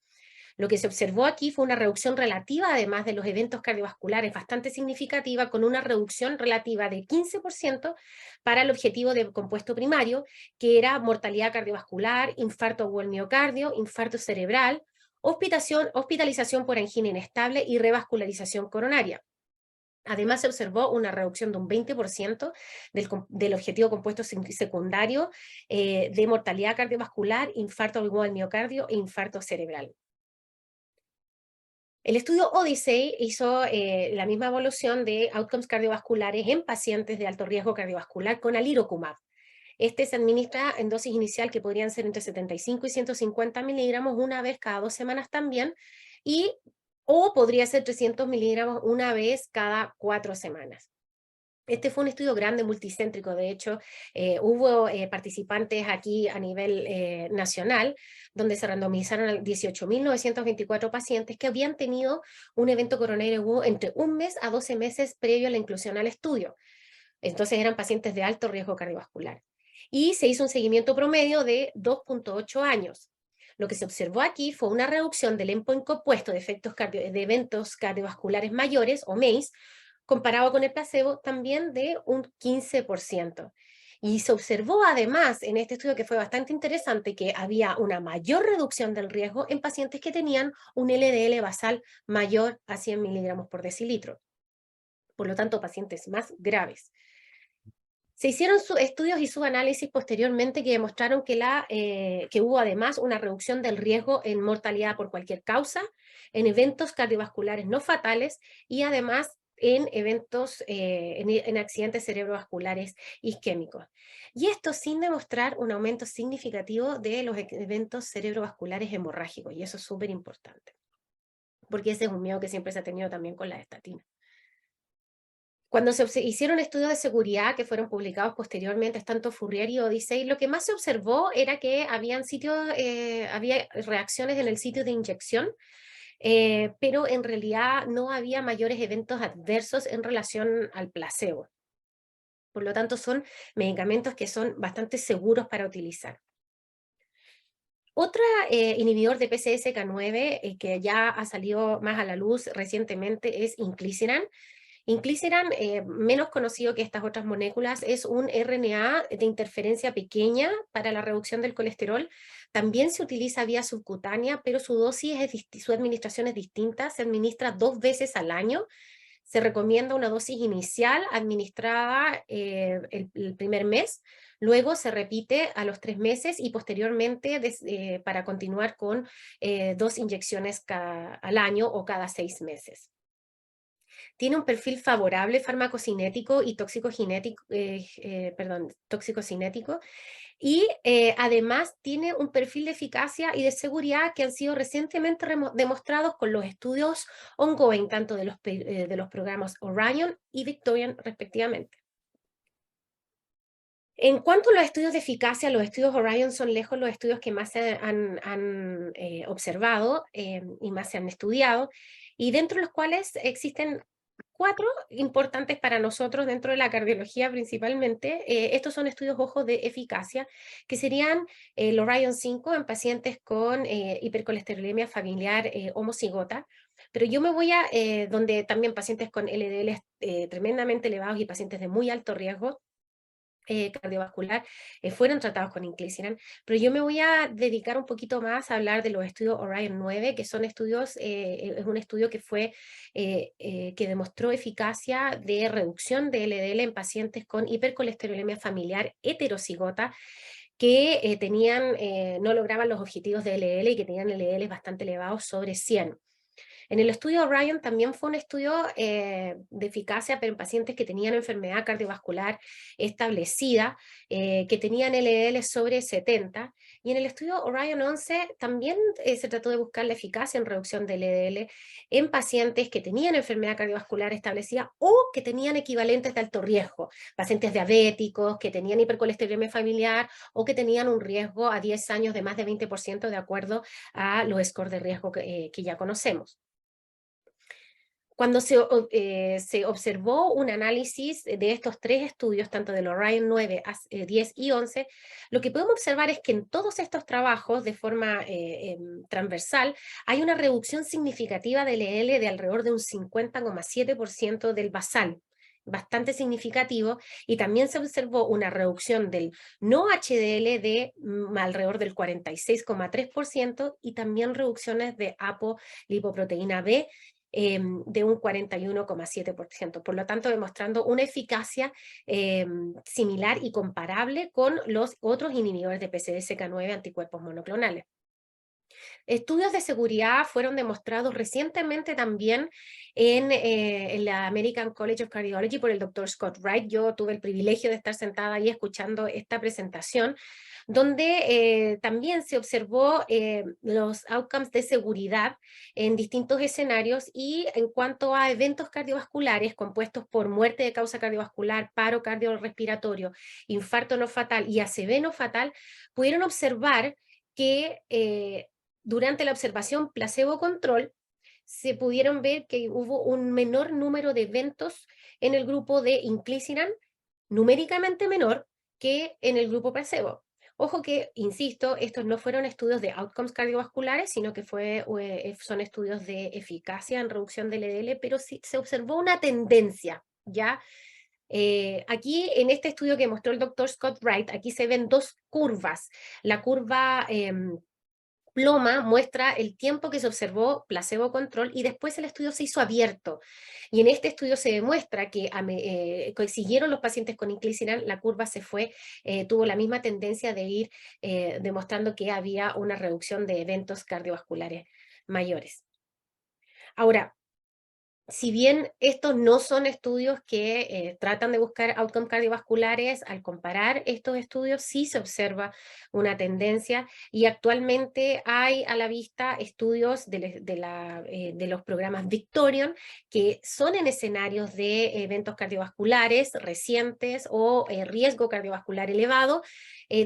Lo que se observó aquí fue una reducción relativa, además de los eventos cardiovasculares, bastante significativa, con una reducción relativa de 15% para el objetivo de compuesto primario, que era mortalidad cardiovascular, infarto agudo del miocardio, infarto cerebral, hospitalización por angina inestable y revascularización coronaria. Además, se observó una reducción de un 20% del objetivo compuesto secundario de mortalidad cardiovascular, infarto agudo del miocardio e infarto cerebral. El estudio Odyssey hizo la misma evaluación de outcomes cardiovasculares en pacientes de alto riesgo cardiovascular con alirocumab. Este se administra en dosis inicial que podrían ser entre 75 y 150 miligramos una vez cada 2 semanas también, o podría ser 300 miligramos una vez cada 4 semanas. Este fue un estudio grande, multicéntrico. De hecho, hubo participantes aquí a nivel nacional, donde se randomizaron a 18.924 pacientes que habían tenido un evento coronario agudo entre 1 mes a 12 meses previo a la inclusión al estudio. Entonces eran pacientes de alto riesgo cardiovascular. y se hizo un seguimiento promedio de 2.8 años. Lo que se observó aquí fue una reducción del endpoint compuesto de eventos cardiovasculares mayores, o MACE, comparado con el placebo, también de un 15%. Y se observó además en este estudio, que fue bastante interesante, que había una mayor reducción del riesgo en pacientes que tenían un LDL basal mayor a 100 miligramos por decilitro. Por lo tanto, pacientes más graves. Se hicieron estudios y subanálisis posteriormente que demostraron que hubo además una reducción del riesgo en mortalidad por cualquier causa, en eventos cardiovasculares no fatales y además en eventos, en accidentes cerebrovasculares isquémicos. Y esto sin demostrar un aumento significativo de los eventos cerebrovasculares hemorrágicos, y eso es súper importante, porque ese es un miedo que siempre se ha tenido también con las estatinas. Cuando se hicieron estudios de seguridad que fueron publicados posteriormente, tanto Fourier y Odyssey, lo que más se observó era que había reacciones en el sitio de inyección, pero en realidad no había mayores eventos adversos en relación al placebo. Por lo tanto, son medicamentos que son bastante seguros para utilizar. Otra inhibidor de PCSK9 que ya ha salido más a la luz recientemente es inclisiran. Inclisiran, menos conocido que estas otras moléculas, es un RNA de interferencia pequeña para la reducción del colesterol. También se utiliza vía subcutánea, pero su administración es distinta. Se administra 2 veces al año. Se recomienda una dosis inicial administrada el primer mes, luego se repite a los 3 meses y posteriormente para continuar con 2 inyecciones al año o cada 6 meses. Tiene un perfil favorable farmacocinético y toxicocinético, y además tiene un perfil de eficacia y de seguridad que han sido recientemente demostrados con los estudios ongoing, tanto de los programas Orion y Victorian respectivamente. En cuanto a los estudios de eficacia, los estudios Orion son lejos los estudios que más se han observado y más se han estudiado, y dentro de los cuales existen 4 importantes para nosotros dentro de la cardiología principalmente. Estos son estudios, ojo, de eficacia, que serían el Orion 5 en pacientes con hipercolesterolemia familiar homocigota, pero yo me voy a, donde también pacientes con LDL tremendamente elevados y pacientes de muy alto riesgo cardiovascular fueron tratados con inclisiran, pero yo me voy a dedicar un poquito más a hablar de los estudios Orion 9, que son estudios, es un estudio que que demostró eficacia de reducción de LDL en pacientes con hipercolesterolemia familiar heterocigota, que no lograban los objetivos de LDL y que tenían LDL bastante elevados, sobre 100. En el estudio Orion también fue un estudio de eficacia, pero en pacientes que tenían enfermedad cardiovascular establecida, que tenían LDL sobre 70, y en el estudio Orion 11 también se trató de buscar la eficacia en reducción de LDL en pacientes que tenían enfermedad cardiovascular establecida o que tenían equivalentes de alto riesgo, pacientes diabéticos, que tenían hipercolesterolemia familiar o que tenían un riesgo a 10 años de más de 20% de acuerdo a los scores de riesgo que ya conocemos. Cuando se observó un análisis de estos 3 estudios, tanto del Orion 9, 10 y 11, lo que podemos observar es que en todos estos trabajos, de forma transversal, hay una reducción significativa del LDL de alrededor de un 50,7% del basal, bastante significativo, y también se observó una reducción del no HDL de alrededor del 46,3% y también reducciones de apolipoproteína B de un 41,7%, por lo tanto demostrando una eficacia similar y comparable con los otros inhibidores de PCSK9 anticuerpos monoclonales. Estudios de seguridad fueron demostrados recientemente también en la American College of Cardiology por el Dr. Scott Wright. Yo tuve el privilegio de estar sentada ahí escuchando esta presentación, donde también se observó los outcomes de seguridad en distintos escenarios, y en cuanto a eventos cardiovasculares compuestos por muerte de causa cardiovascular, paro cardiorrespiratorio, infarto no fatal y ACV no fatal, pudieron observar que durante la observación placebo-control se pudieron ver que hubo un menor número de eventos en el grupo de inclisiran, numéricamente menor, que en el grupo placebo. Ojo que, insisto, estos no fueron estudios de outcomes cardiovasculares, sino que son estudios de eficacia en reducción del LDL, pero sí se observó una tendencia, ¿ya? Aquí en este estudio que mostró el doctor Scott Wright, aquí se ven dos curvas. La curva ploma muestra el tiempo que se observó placebo control y después el estudio se hizo abierto. Y en este estudio se demuestra que siguieron los pacientes con inclisiran, la curva tuvo la misma tendencia de ir demostrando que había una reducción de eventos cardiovasculares mayores. Ahora, si bien estos no son estudios que tratan de buscar outcomes cardiovasculares, al comparar estos estudios sí se observa una tendencia y actualmente hay a la vista estudios de los programas Victorion que son en escenarios de eventos cardiovasculares recientes o riesgo cardiovascular elevado,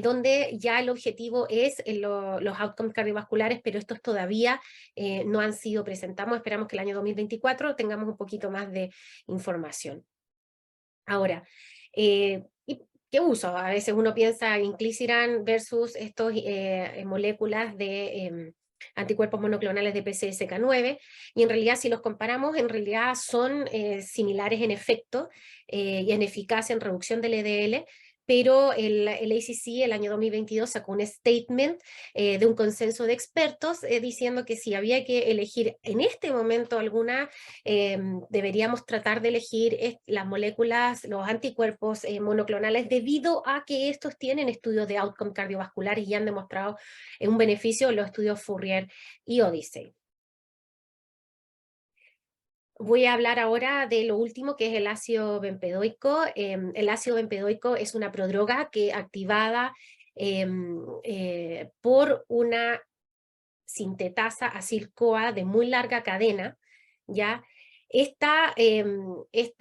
donde ya el objetivo es los outcomes cardiovasculares, pero estos todavía no han sido presentados. Esperamos que el año 2024 tengamos un poquito más de información. Ahora, ¿qué uso? A veces uno piensa en inclisiran versus estos moléculas de anticuerpos monoclonales de PCSK9, y en realidad si los comparamos, en realidad son similares en efecto y en eficacia en reducción del LDL, pero el ACC el año 2022 sacó un statement de un consenso de expertos diciendo que si había que elegir en este momento alguna, deberíamos tratar de elegir las moléculas, los anticuerpos monoclonales, debido a que estos tienen estudios de outcome cardiovasculares y han demostrado un beneficio en los estudios Fourier y Odyssey. Voy a hablar ahora de lo último, que es el ácido bempedoico. El ácido bempedoico es una prodroga que activada por una sintetasa acil-CoA de muy larga cadena, ¿ya? Esta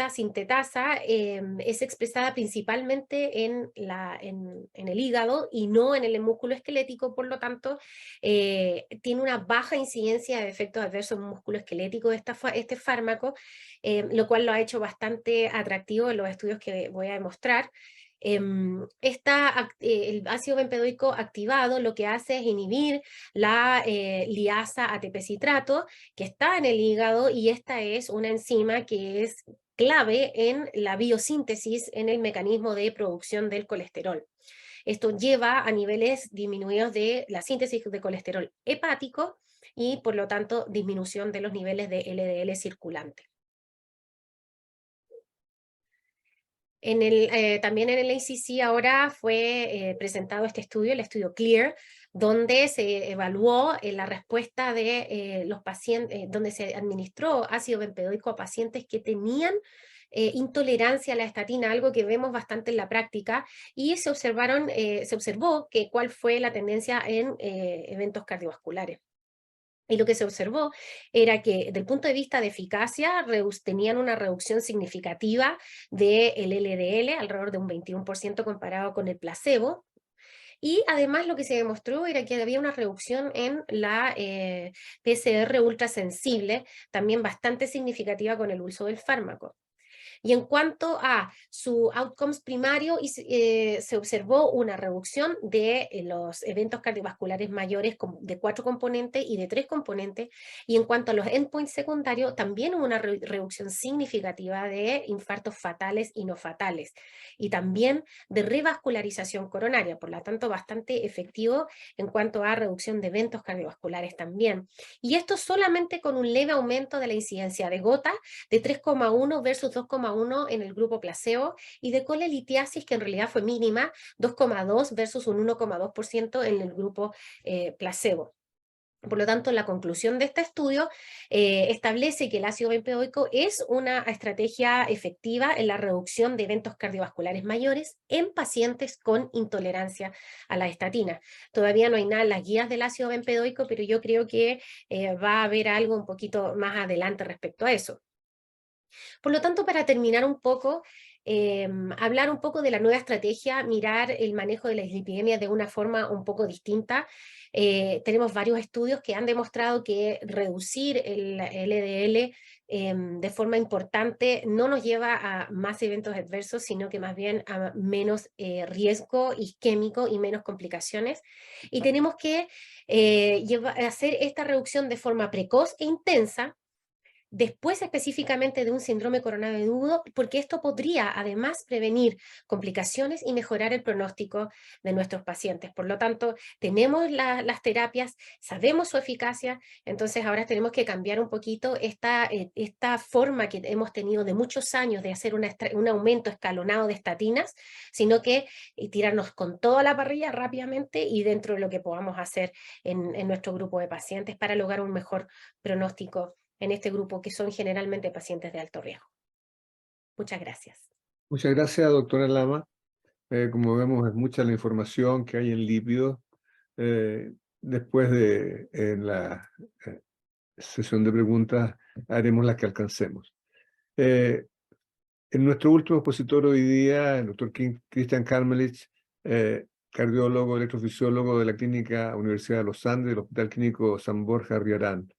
sintetasa es expresada principalmente en el hígado y no en el músculo esquelético, por lo tanto tiene una baja incidencia de efectos adversos en el músculo esquelético este fármaco, lo cual lo ha hecho bastante atractivo en los estudios que voy a demostrar. El ácido bempedoico activado lo que hace es inhibir la liasa ATP-citrato que está en el hígado, y esta es una enzima que es clave en la biosíntesis, en el mecanismo de producción del colesterol. Esto lleva a niveles disminuidos de la síntesis de colesterol hepático y por lo tanto disminución de los niveles de LDL circulante. También en el ACC ahora fue presentado este estudio, el estudio CLEAR, donde se evaluó la respuesta de los pacientes, donde se administró ácido bempedoico a pacientes que tenían intolerancia a la estatina, algo que vemos bastante en la práctica, y se observó cuál fue la tendencia en eventos cardiovasculares. Y lo que se observó era que, desde el punto de vista de eficacia, tenían una reducción significativa del LDL, alrededor de un 21% comparado con el placebo. Y además lo que se demostró era que había una reducción en la PCR ultrasensible, también bastante significativa con el uso del fármaco. Y en cuanto a su outcomes primario, se observó una reducción de los eventos cardiovasculares mayores de 4 componentes y de 3 componentes, y en cuanto a los endpoints secundarios, también hubo una reducción significativa de infartos fatales y no fatales, y también de revascularización coronaria, por lo tanto bastante efectivo en cuanto a reducción de eventos cardiovasculares también. Y esto solamente con un leve aumento de la incidencia de gota de 3,1 versus 2,1 en el grupo placebo, y de colelitiasis, que en realidad fue mínima, 2,2 versus un 1,2% en el grupo placebo. Por lo tanto, la conclusión de este estudio establece que el ácido bempedoico es una estrategia efectiva en la reducción de eventos cardiovasculares mayores en pacientes con intolerancia a la estatina. Todavía no hay nada en las guías del ácido bempedoico, pero yo creo que va a haber algo un poquito más adelante respecto a eso. Por lo tanto, para terminar un poco, hablar un poco de la nueva estrategia, mirar el manejo de la dislipidemia de una forma un poco distinta. Tenemos varios estudios que han demostrado que reducir el LDL de forma importante no nos lleva a más eventos adversos, sino que más bien a menos riesgo isquémico y menos complicaciones. Y tenemos que hacer esta reducción de forma precoz e intensa, después específicamente de un síndrome coronario agudo, porque esto podría además prevenir complicaciones y mejorar el pronóstico de nuestros pacientes. Por lo tanto, tenemos las terapias, sabemos su eficacia, entonces ahora tenemos que cambiar un poquito esta forma que hemos tenido de muchos años de hacer un aumento escalonado de estatinas, sino que tirarnos con toda la parrilla rápidamente y dentro de lo que podamos hacer en nuestro grupo de pacientes para lograr un mejor pronóstico en este grupo, que son generalmente pacientes de alto riesgo. Muchas gracias. Muchas gracias, doctora Lama. Como vemos, es mucha la información que hay en lípidos. Después de la sesión de preguntas, haremos las que alcancemos. En nuestro último expositor hoy día, el doctor Christian Karmelitz, cardiólogo, electrofisiólogo de la Clínica Universidad de los Andes, del Hospital Clínico San Borja Riarán.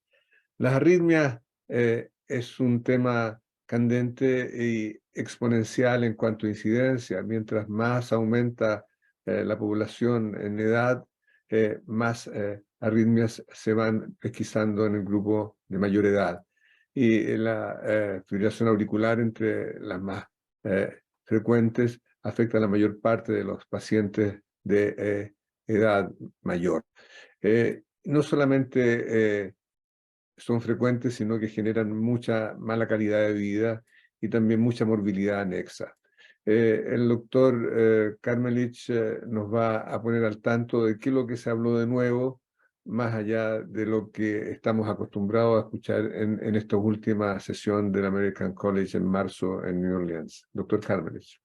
Las arritmias es un tema candente y exponencial en cuanto a incidencia. Mientras más aumenta la población en edad, más arritmias se van pesquisando en el grupo de mayor edad. Y la fibrilación auricular, entre las más frecuentes, afecta a la mayor parte de los pacientes de edad mayor. No solamente son frecuentes, sino que generan mucha mala calidad de vida y también mucha morbilidad anexa. El doctor Karmelitz nos va a poner al tanto de qué es lo que se habló de nuevo, más allá de lo que estamos acostumbrados a escuchar en esta última sesión del American College en marzo en New Orleans. Doctor Karmelitz.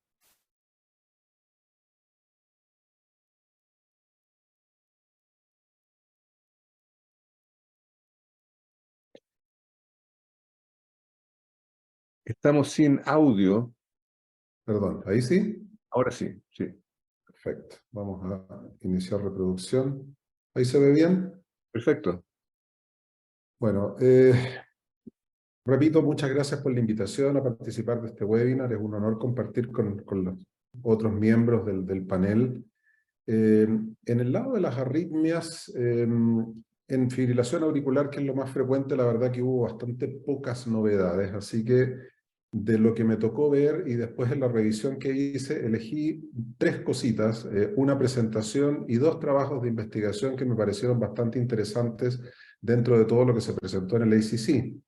Estamos sin audio. Perdón, ¿ahí sí? Ahora sí, sí. Perfecto. Vamos a iniciar reproducción. ¿Ahí se ve bien? Perfecto. Bueno, repito, muchas gracias por la invitación a participar de este webinar. Es un honor compartir con los otros miembros del panel. En el lado de las arritmias, en fibrilación auricular, que es lo más frecuente, la verdad que hubo bastante pocas novedades. Así que de lo que me tocó ver y después en la revisión que hice, elegí 3 cositas, una presentación y 2 trabajos de investigación que me parecieron bastante interesantes dentro de todo lo que se presentó en el ACC.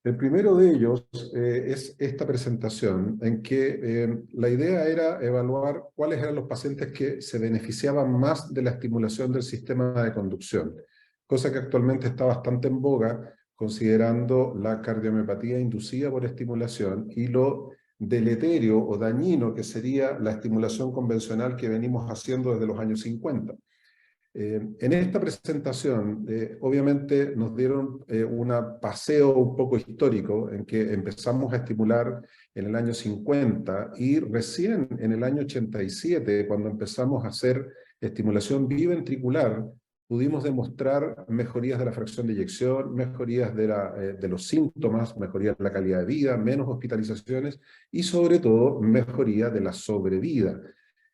El primero de ellos es esta presentación, en que la idea era evaluar cuáles eran los pacientes que se beneficiaban más de la estimulación del sistema de conducción, cosa que actualmente está bastante en boga, considerando la cardiomiopatía inducida por estimulación y lo deleterio o dañino que sería la estimulación convencional que venimos haciendo desde los años 50. En esta presentación, obviamente nos dieron un paseo un poco histórico en que empezamos a estimular en el año 50 y recién en el año 87, cuando empezamos a hacer estimulación biventricular, pudimos demostrar mejorías de la fracción de eyección, mejorías de los síntomas, mejorías de la calidad de vida, menos hospitalizaciones y sobre todo mejoría de la sobrevida.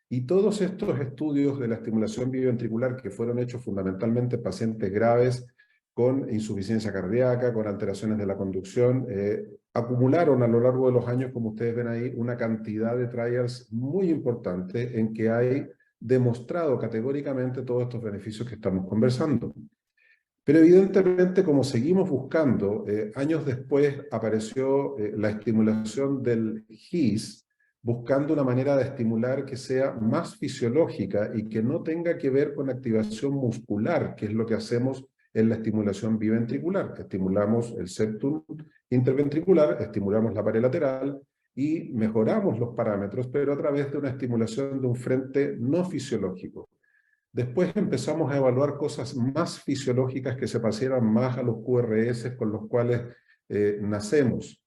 Y todos estos estudios de la estimulación biventricular que fueron hechos fundamentalmente en pacientes graves con insuficiencia cardíaca, con alteraciones de la conducción, acumularon a lo largo de los años, como ustedes ven ahí, una cantidad de trials muy importante en que hay demostrado categóricamente todos estos beneficios que estamos conversando. Pero evidentemente, como seguimos buscando, años después apareció la estimulación del GIS, buscando una manera de estimular que sea más fisiológica y que no tenga que ver con activación muscular, que es lo que hacemos en la estimulación biventricular. Estimulamos el septum interventricular, estimulamos la pared lateral y mejoramos los parámetros, pero a través de una estimulación de un frente no fisiológico. Después empezamos a evaluar cosas más fisiológicas que se parecieran más a los QRS con los cuales nacemos.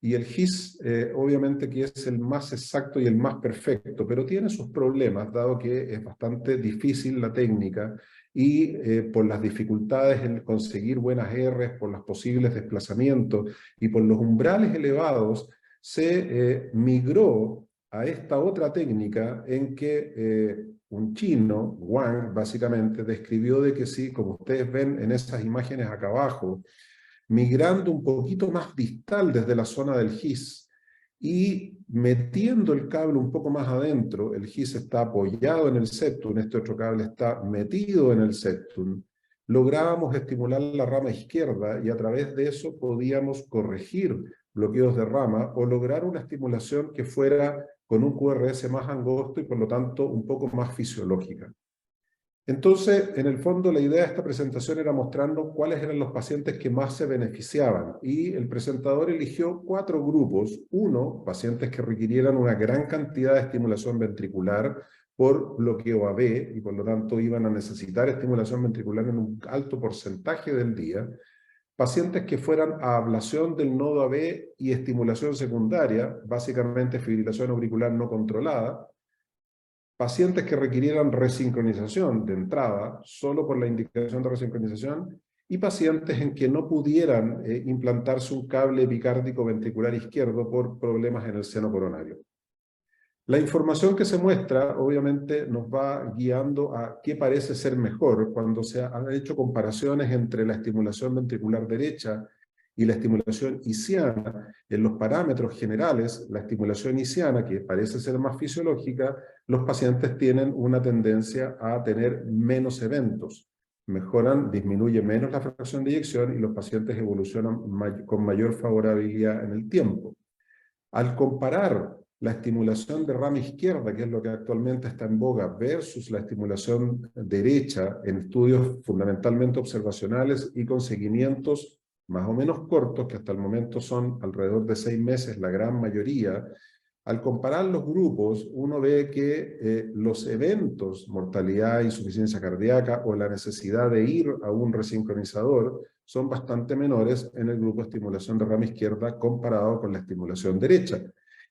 y el GIS obviamente que es el más exacto y el más perfecto, pero tiene sus problemas, dado que es bastante difícil la técnica y por las dificultades en conseguir buenas Rs, por los posibles desplazamientos y por los umbrales elevados, se migró a esta otra técnica en que un chino, Wang, básicamente describió de que sí, como ustedes ven en esas imágenes acá abajo, migrando un poquito más distal desde la zona del GIS y metiendo el cable un poco más adentro, el GIS está apoyado en el septum, este otro cable está metido en el septum, lográbamos estimular la rama izquierda y a través de eso podíamos corregir bloqueos de rama o lograr una estimulación que fuera con un QRS más angosto y por lo tanto un poco más fisiológica. Entonces, en el fondo, la idea de esta presentación era mostrarnos cuáles eran los pacientes que más se beneficiaban. Y el presentador eligió 4 grupos. Uno, pacientes que requirieran una gran cantidad de estimulación ventricular por bloqueo AB, y por lo tanto iban a necesitar estimulación ventricular en un alto porcentaje del día. Pacientes que fueran a ablación del nodo AB y estimulación secundaria, básicamente fibrilación auricular no controlada. Pacientes que requirieran resincronización de entrada, solo por la indicación de resincronización, y pacientes en que no pudieran implantarse un cable epicárdico ventricular izquierdo por problemas en el seno coronario. La información que se muestra, obviamente, nos va guiando a qué parece ser mejor cuando se han hecho comparaciones entre la estimulación ventricular derecha y la estimulación isiana. En los parámetros generales, la estimulación isiana, que parece ser más fisiológica, los pacientes tienen una tendencia a tener menos eventos. Mejoran, disminuye menos la fracción de eyección y los pacientes evolucionan con mayor favorabilidad en el tiempo. Al comparar la estimulación de rama izquierda, que es lo que actualmente está en boga, versus la estimulación derecha en estudios fundamentalmente observacionales y con seguimientos más o menos cortos, que hasta el momento son alrededor de 6 meses, la gran mayoría, al comparar los grupos, uno ve que los eventos, mortalidad, insuficiencia cardíaca o la necesidad de ir a un resincronizador son bastante menores en el grupo de estimulación de rama izquierda comparado con la estimulación derecha.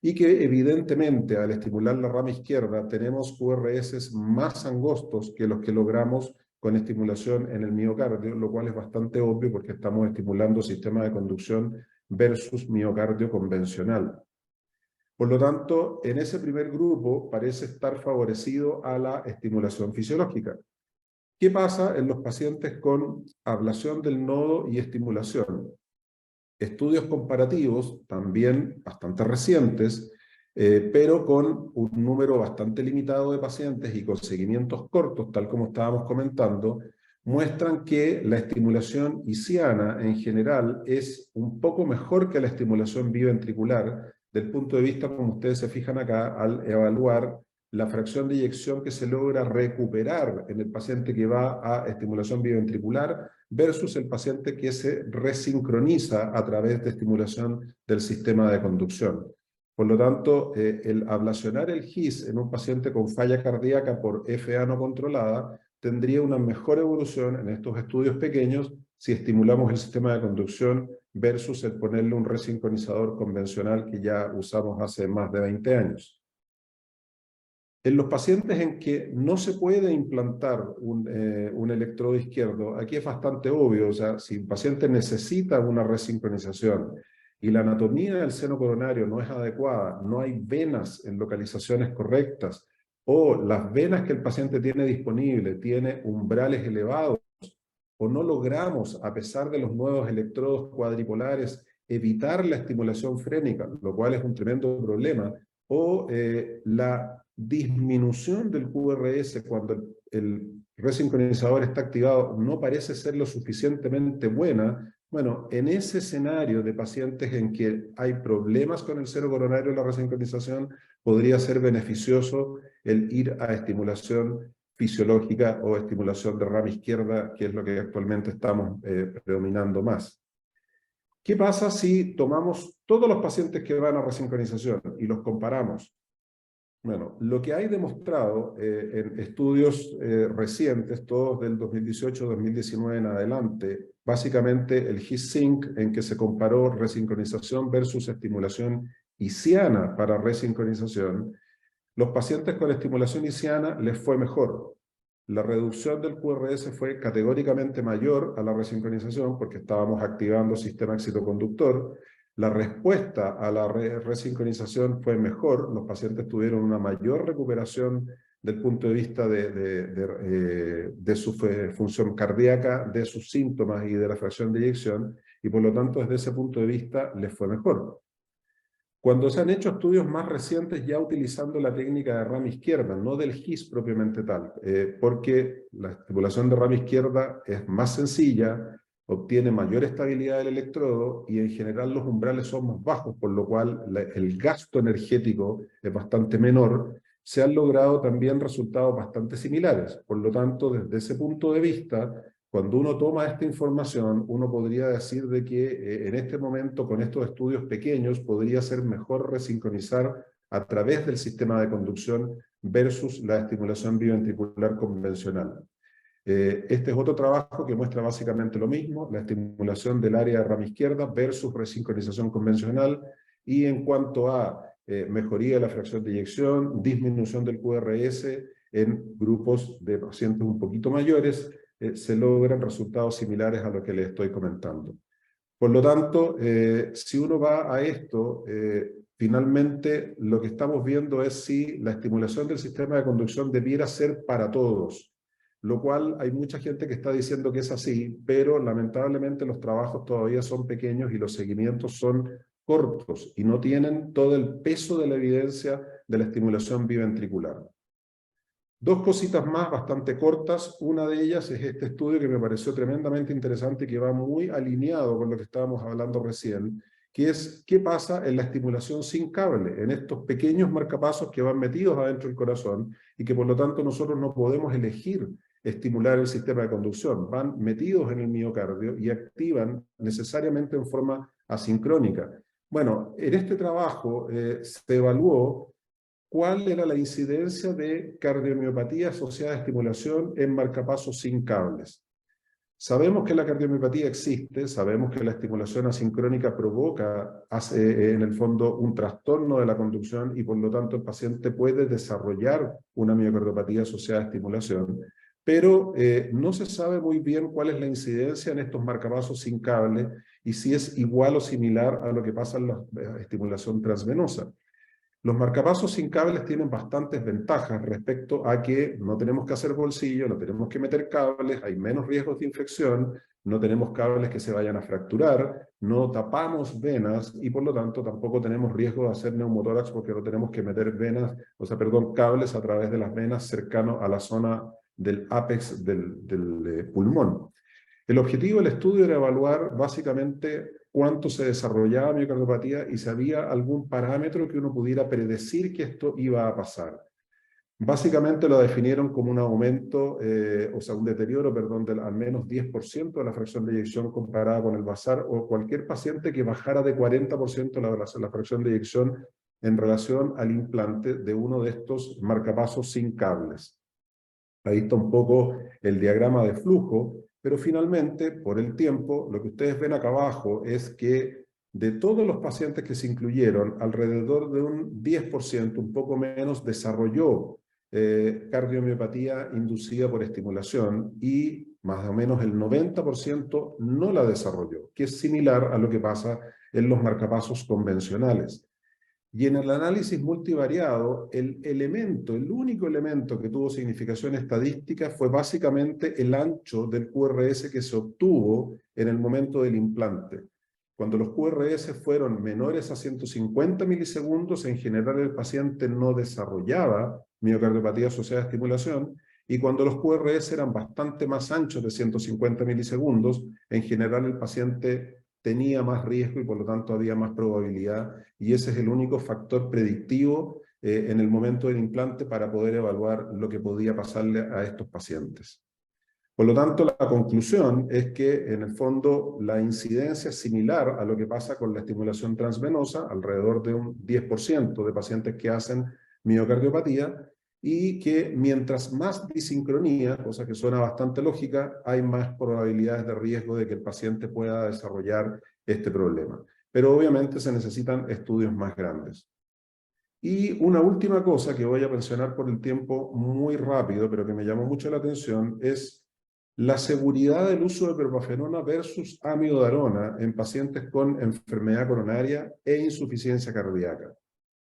Y que evidentemente al estimular la rama izquierda tenemos QRS más angostos que los que logramos con estimulación en el miocardio, lo cual es bastante obvio porque estamos estimulando sistema de conducción versus miocardio convencional. Por lo tanto, en ese primer grupo parece estar favorecido a la estimulación fisiológica. ¿Qué pasa en los pacientes con ablación del nodo y estimulación? Estudios comparativos, también bastante recientes, pero con un número bastante limitado de pacientes y con seguimientos cortos, tal como estábamos comentando, muestran que la estimulación isiana en general es un poco mejor que la estimulación biventricular, del punto de vista, como ustedes se fijan acá, al evaluar la fracción de eyección que se logra recuperar en el paciente que va a estimulación biventricular versus el paciente que se resincroniza a través de estimulación del sistema de conducción. Por lo tanto, el ablacionar el GIS en un paciente con falla cardíaca por FA no controlada tendría una mejor evolución en estos estudios pequeños si estimulamos el sistema de conducción versus el ponerle un resincronizador convencional que ya usamos hace más de 20 años. En los pacientes en que no se puede implantar un electrodo izquierdo, aquí es bastante obvio, o sea, si el paciente necesita una resincronización y la anatomía del seno coronario no es adecuada, no hay venas en localizaciones correctas, o las venas que el paciente tiene disponible tiene umbrales elevados, o no logramos, a pesar de los nuevos electrodos cuadripolares, evitar la estimulación frénica, lo cual es un tremendo problema, o la disminución del QRS cuando el resincronizador está activado no parece ser lo suficientemente buena. Bueno, en ese escenario de pacientes en que hay problemas con el seno coronario y la resincronización, podría ser beneficioso el ir a estimulación fisiológica o estimulación de rama izquierda, que es lo que actualmente estamos predominando más. ¿Qué pasa si tomamos todos los pacientes que van a resincronización y los comparamos? Bueno, lo que hay demostrado en estudios recientes, todos del 2018-2019 en adelante, básicamente el HeatSync, en que se comparó resincronización versus estimulación isiana para resincronización. Los pacientes con estimulación isiana les fue mejor. La reducción del QRS fue categóricamente mayor a la resincronización porque estábamos activando el sistema excitoconductor. La respuesta a la resincronización fue mejor. Los pacientes tuvieron una mayor recuperación del punto de vista de su función cardíaca, de sus síntomas y de la fracción de eyección, y por lo tanto desde ese punto de vista les fue mejor. Cuando se han hecho estudios más recientes ya utilizando la técnica de rama izquierda, no del HIS propiamente tal, porque la estimulación de rama izquierda es más sencilla, obtiene mayor estabilidad del electrodo y en general los umbrales son más bajos, por lo cual el gasto energético es bastante menor. Se han logrado también resultados bastante similares. Por lo tanto, desde ese punto de vista, cuando uno toma esta información, uno podría decir de que en este momento, con estos estudios pequeños, podría ser mejor resincronizar a través del sistema de conducción versus la estimulación biventricular convencional. Este es otro trabajo que muestra básicamente lo mismo, la estimulación del área de rama izquierda versus resincronización convencional, y en cuanto a mejoría de la fracción de eyección, disminución del QRS en grupos de pacientes un poquito mayores, se logran resultados similares a lo que les estoy comentando. Por lo tanto, si uno va a esto, finalmente lo que estamos viendo es si la estimulación del sistema de conducción debiera ser para todos, lo cual hay mucha gente que está diciendo que es así, pero lamentablemente los trabajos todavía son pequeños y los seguimientos son cortos y no tienen todo el peso de la evidencia de la estimulación biventricular. Dos cositas más bastante cortas. Una de ellas es este estudio que me pareció tremendamente interesante y que va muy alineado con lo que estábamos hablando recién, que es qué pasa en la estimulación sin cable, en estos pequeños marcapasos que van metidos adentro del corazón y que por lo tanto nosotros no podemos elegir estimular el sistema de conducción. Van metidos en el miocardio y activan necesariamente en forma asincrónica. Bueno, en este trabajo se evaluó cuál era la incidencia de cardiomiopatía asociada a estimulación en marcapasos sin cables. Sabemos que la cardiomiopatía existe, sabemos que la estimulación asincrónica provoca en el fondo un trastorno de la conducción y por lo tanto el paciente puede desarrollar una miocardiopatía asociada a estimulación, pero no se sabe muy bien cuál es la incidencia en estos marcapasos sin cable y si es igual o similar a lo que pasa en la estimulación transvenosa. Los marcapasos sin cables tienen bastantes ventajas respecto a que no tenemos que hacer bolsillo, no tenemos que meter cables, hay menos riesgos de infección, no tenemos cables que se vayan a fracturar, no tapamos venas y por lo tanto tampoco tenemos riesgo de hacer neumotórax porque no tenemos que meter cables a través de las venas cercano a la zona del ápex del pulmón. El objetivo del estudio era evaluar básicamente cuánto se desarrollaba miocardiopatía y si había algún parámetro que uno pudiera predecir que esto iba a pasar. Básicamente lo definieron como un aumento, un deterioro, del al menos 10% de la fracción de eyección comparada con el basal, o cualquier paciente que bajara de 40% la fracción de eyección en relación al implante de uno de estos marcapasos sin cables. Ahí está un poco el diagrama de flujo, pero finalmente, por el tiempo, lo que ustedes ven acá abajo es que de todos los pacientes que se incluyeron, alrededor de un 10%, un poco menos, desarrolló cardiomiopatía inducida por estimulación y más o menos el 90% no la desarrolló, que es similar a lo que pasa en los marcapasos convencionales. Y en el análisis multivariado, el único elemento que tuvo significación estadística fue básicamente el ancho del QRS que se obtuvo en el momento del implante. Cuando los QRS fueron menores a 150 milisegundos, en general el paciente no desarrollaba miocardiopatía asociada a estimulación, y cuando los QRS eran bastante más anchos de 150 milisegundos, en general el paciente tenía más riesgo y por lo tanto había más probabilidad, y ese es el único factor predictivo en el momento del implante para poder evaluar lo que podía pasarle a estos pacientes. Por lo tanto, la conclusión es que en el fondo la incidencia es similar a lo que pasa con la estimulación transvenosa, alrededor de un 10% de pacientes que hacen miocardiopatía, y que mientras más disincronía, cosa que suena bastante lógica, hay más probabilidades de riesgo de que el paciente pueda desarrollar este problema. Pero obviamente se necesitan estudios más grandes. Y una última cosa que voy a mencionar por el tiempo muy rápido, pero que me llamó mucho la atención, es la seguridad del uso de propafenona versus amidodarona en pacientes con enfermedad coronaria e insuficiencia cardíaca.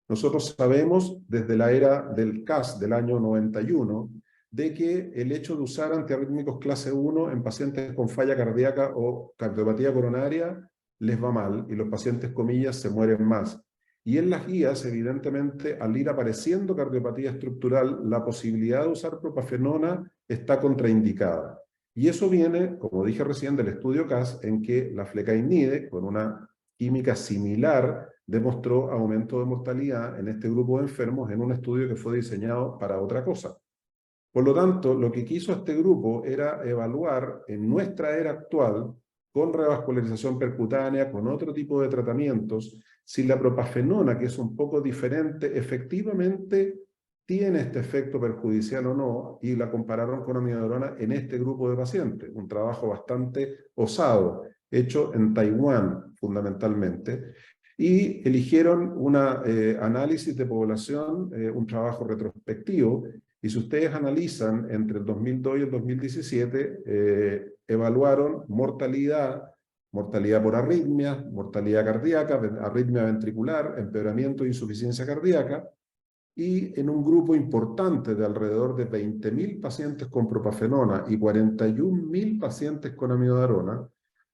Nosotros sabemos desde la era del CAS del año 91 de que el hecho de usar antiarrítmicos clase 1 en pacientes con falla cardíaca o cardiopatía coronaria les va mal y los pacientes, comillas, se mueren más. Y en las guías, evidentemente, al ir apareciendo cardiopatía estructural, la posibilidad de usar propafenona está contraindicada. Y eso viene, como dije recién, del estudio CAS, en que la flecainide, con una química similar, demostró aumento de mortalidad en este grupo de enfermos en un estudio que fue diseñado para otra cosa. Por lo tanto, lo que quiso este grupo era evaluar en nuestra era actual, con revascularización percutánea, con otro tipo de tratamientos, si la propafenona, que es un poco diferente, efectivamente tiene este efecto perjudicial o no, y la compararon con amidodarona en este grupo de pacientes. Un trabajo bastante osado, hecho en Taiwán fundamentalmente, y eligieron un análisis de población, un trabajo retrospectivo, y si ustedes analizan entre el 2002 y el 2017, evaluaron mortalidad por arritmia, mortalidad cardíaca, arritmia ventricular, empeoramiento de insuficiencia cardíaca, y en un grupo importante de alrededor de 20.000 pacientes con propafenona y 41.000 pacientes con amidodarona,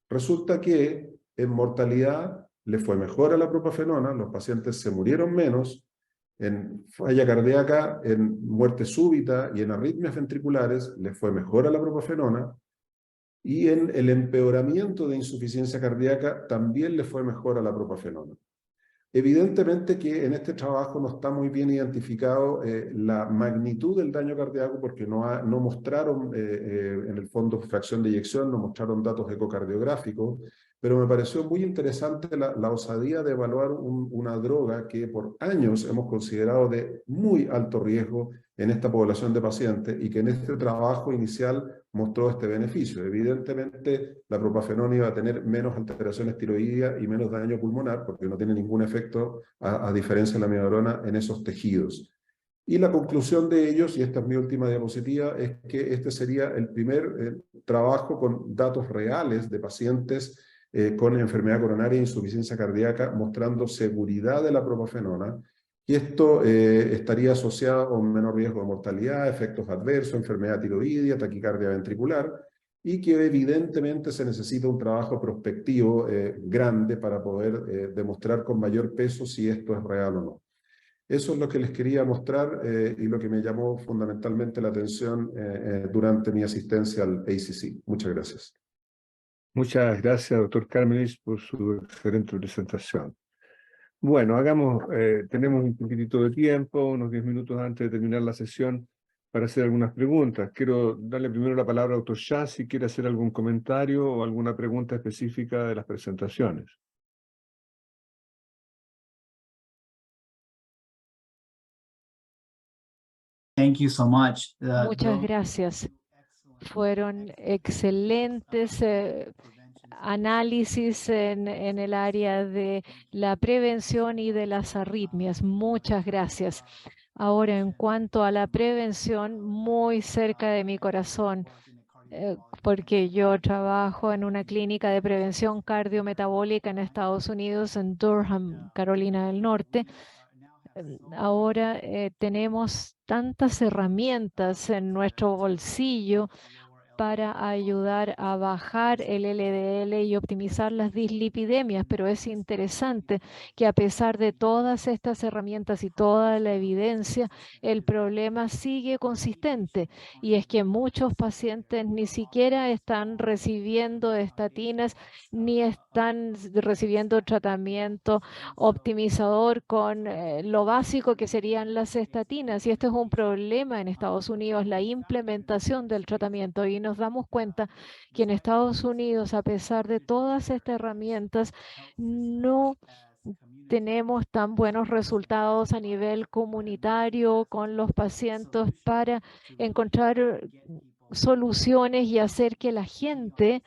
resulta que en mortalidad le fue mejor a la propafenona, los pacientes se murieron menos, en falla cardíaca, en muerte súbita y en arritmias ventriculares le fue mejor a la propafenona, y en el empeoramiento de insuficiencia cardíaca también le fue mejor a la propafenona. Evidentemente que en este trabajo no está muy bien identificado la magnitud del daño cardíaco porque no mostraron en el fondo fracción de eyección, no mostraron datos ecocardiográficos, pero me pareció muy interesante la osadía de evaluar una droga que por años hemos considerado de muy alto riesgo en esta población de pacientes y que en este trabajo inicial mostró este beneficio. Evidentemente, la propafenona iba a tener menos alteraciones tiroideas y menos daño pulmonar porque no tiene ningún efecto, a diferencia de la amidodarona, en esos tejidos. Y la conclusión de ellos, y esta es mi última diapositiva, es que este sería el primer trabajo con datos reales de pacientes con enfermedad coronaria e insuficiencia cardíaca, mostrando seguridad de la propafenona, y esto estaría asociado a un menor riesgo de mortalidad, efectos adversos, enfermedad tiroidea, taquicardia ventricular, y que evidentemente se necesita un trabajo prospectivo grande para poder demostrar con mayor peso si esto es real o no. Eso es lo que les quería mostrar y lo que me llamó fundamentalmente la atención durante mi asistencia al ACC. Muchas gracias. Muchas gracias, doctor Cármenes, por su excelente presentación. Bueno, tenemos un poquitito de tiempo, unos 10 minutos antes de terminar la sesión, para hacer algunas preguntas. Quiero darle primero la palabra al doctor Shah, si quiere hacer algún comentario o alguna pregunta específica de las presentaciones. Thank you so much. Muchas gracias. Fueron excelentes análisis en el área de la prevención y de las arritmias. Muchas gracias. Ahora, en cuanto a la prevención, muy cerca de mi corazón, porque yo trabajo en una clínica de prevención cardiometabólica en Estados Unidos, en Durham, Carolina del Norte. Ahora tenemos tantas herramientas en nuestro bolsillo para ayudar a bajar el LDL y optimizar las dislipidemias, pero es interesante que a pesar de todas estas herramientas y toda la evidencia, el problema sigue consistente, y es que muchos pacientes ni siquiera están recibiendo estatinas ni están recibiendo tratamiento optimizador con lo básico que serían las estatinas, y este es un problema en Estados Unidos, la implementación del tratamiento. Y nos damos cuenta que en Estados Unidos, a pesar de todas estas herramientas, no tenemos tan buenos resultados a nivel comunitario con los pacientes para encontrar soluciones y hacer que la gente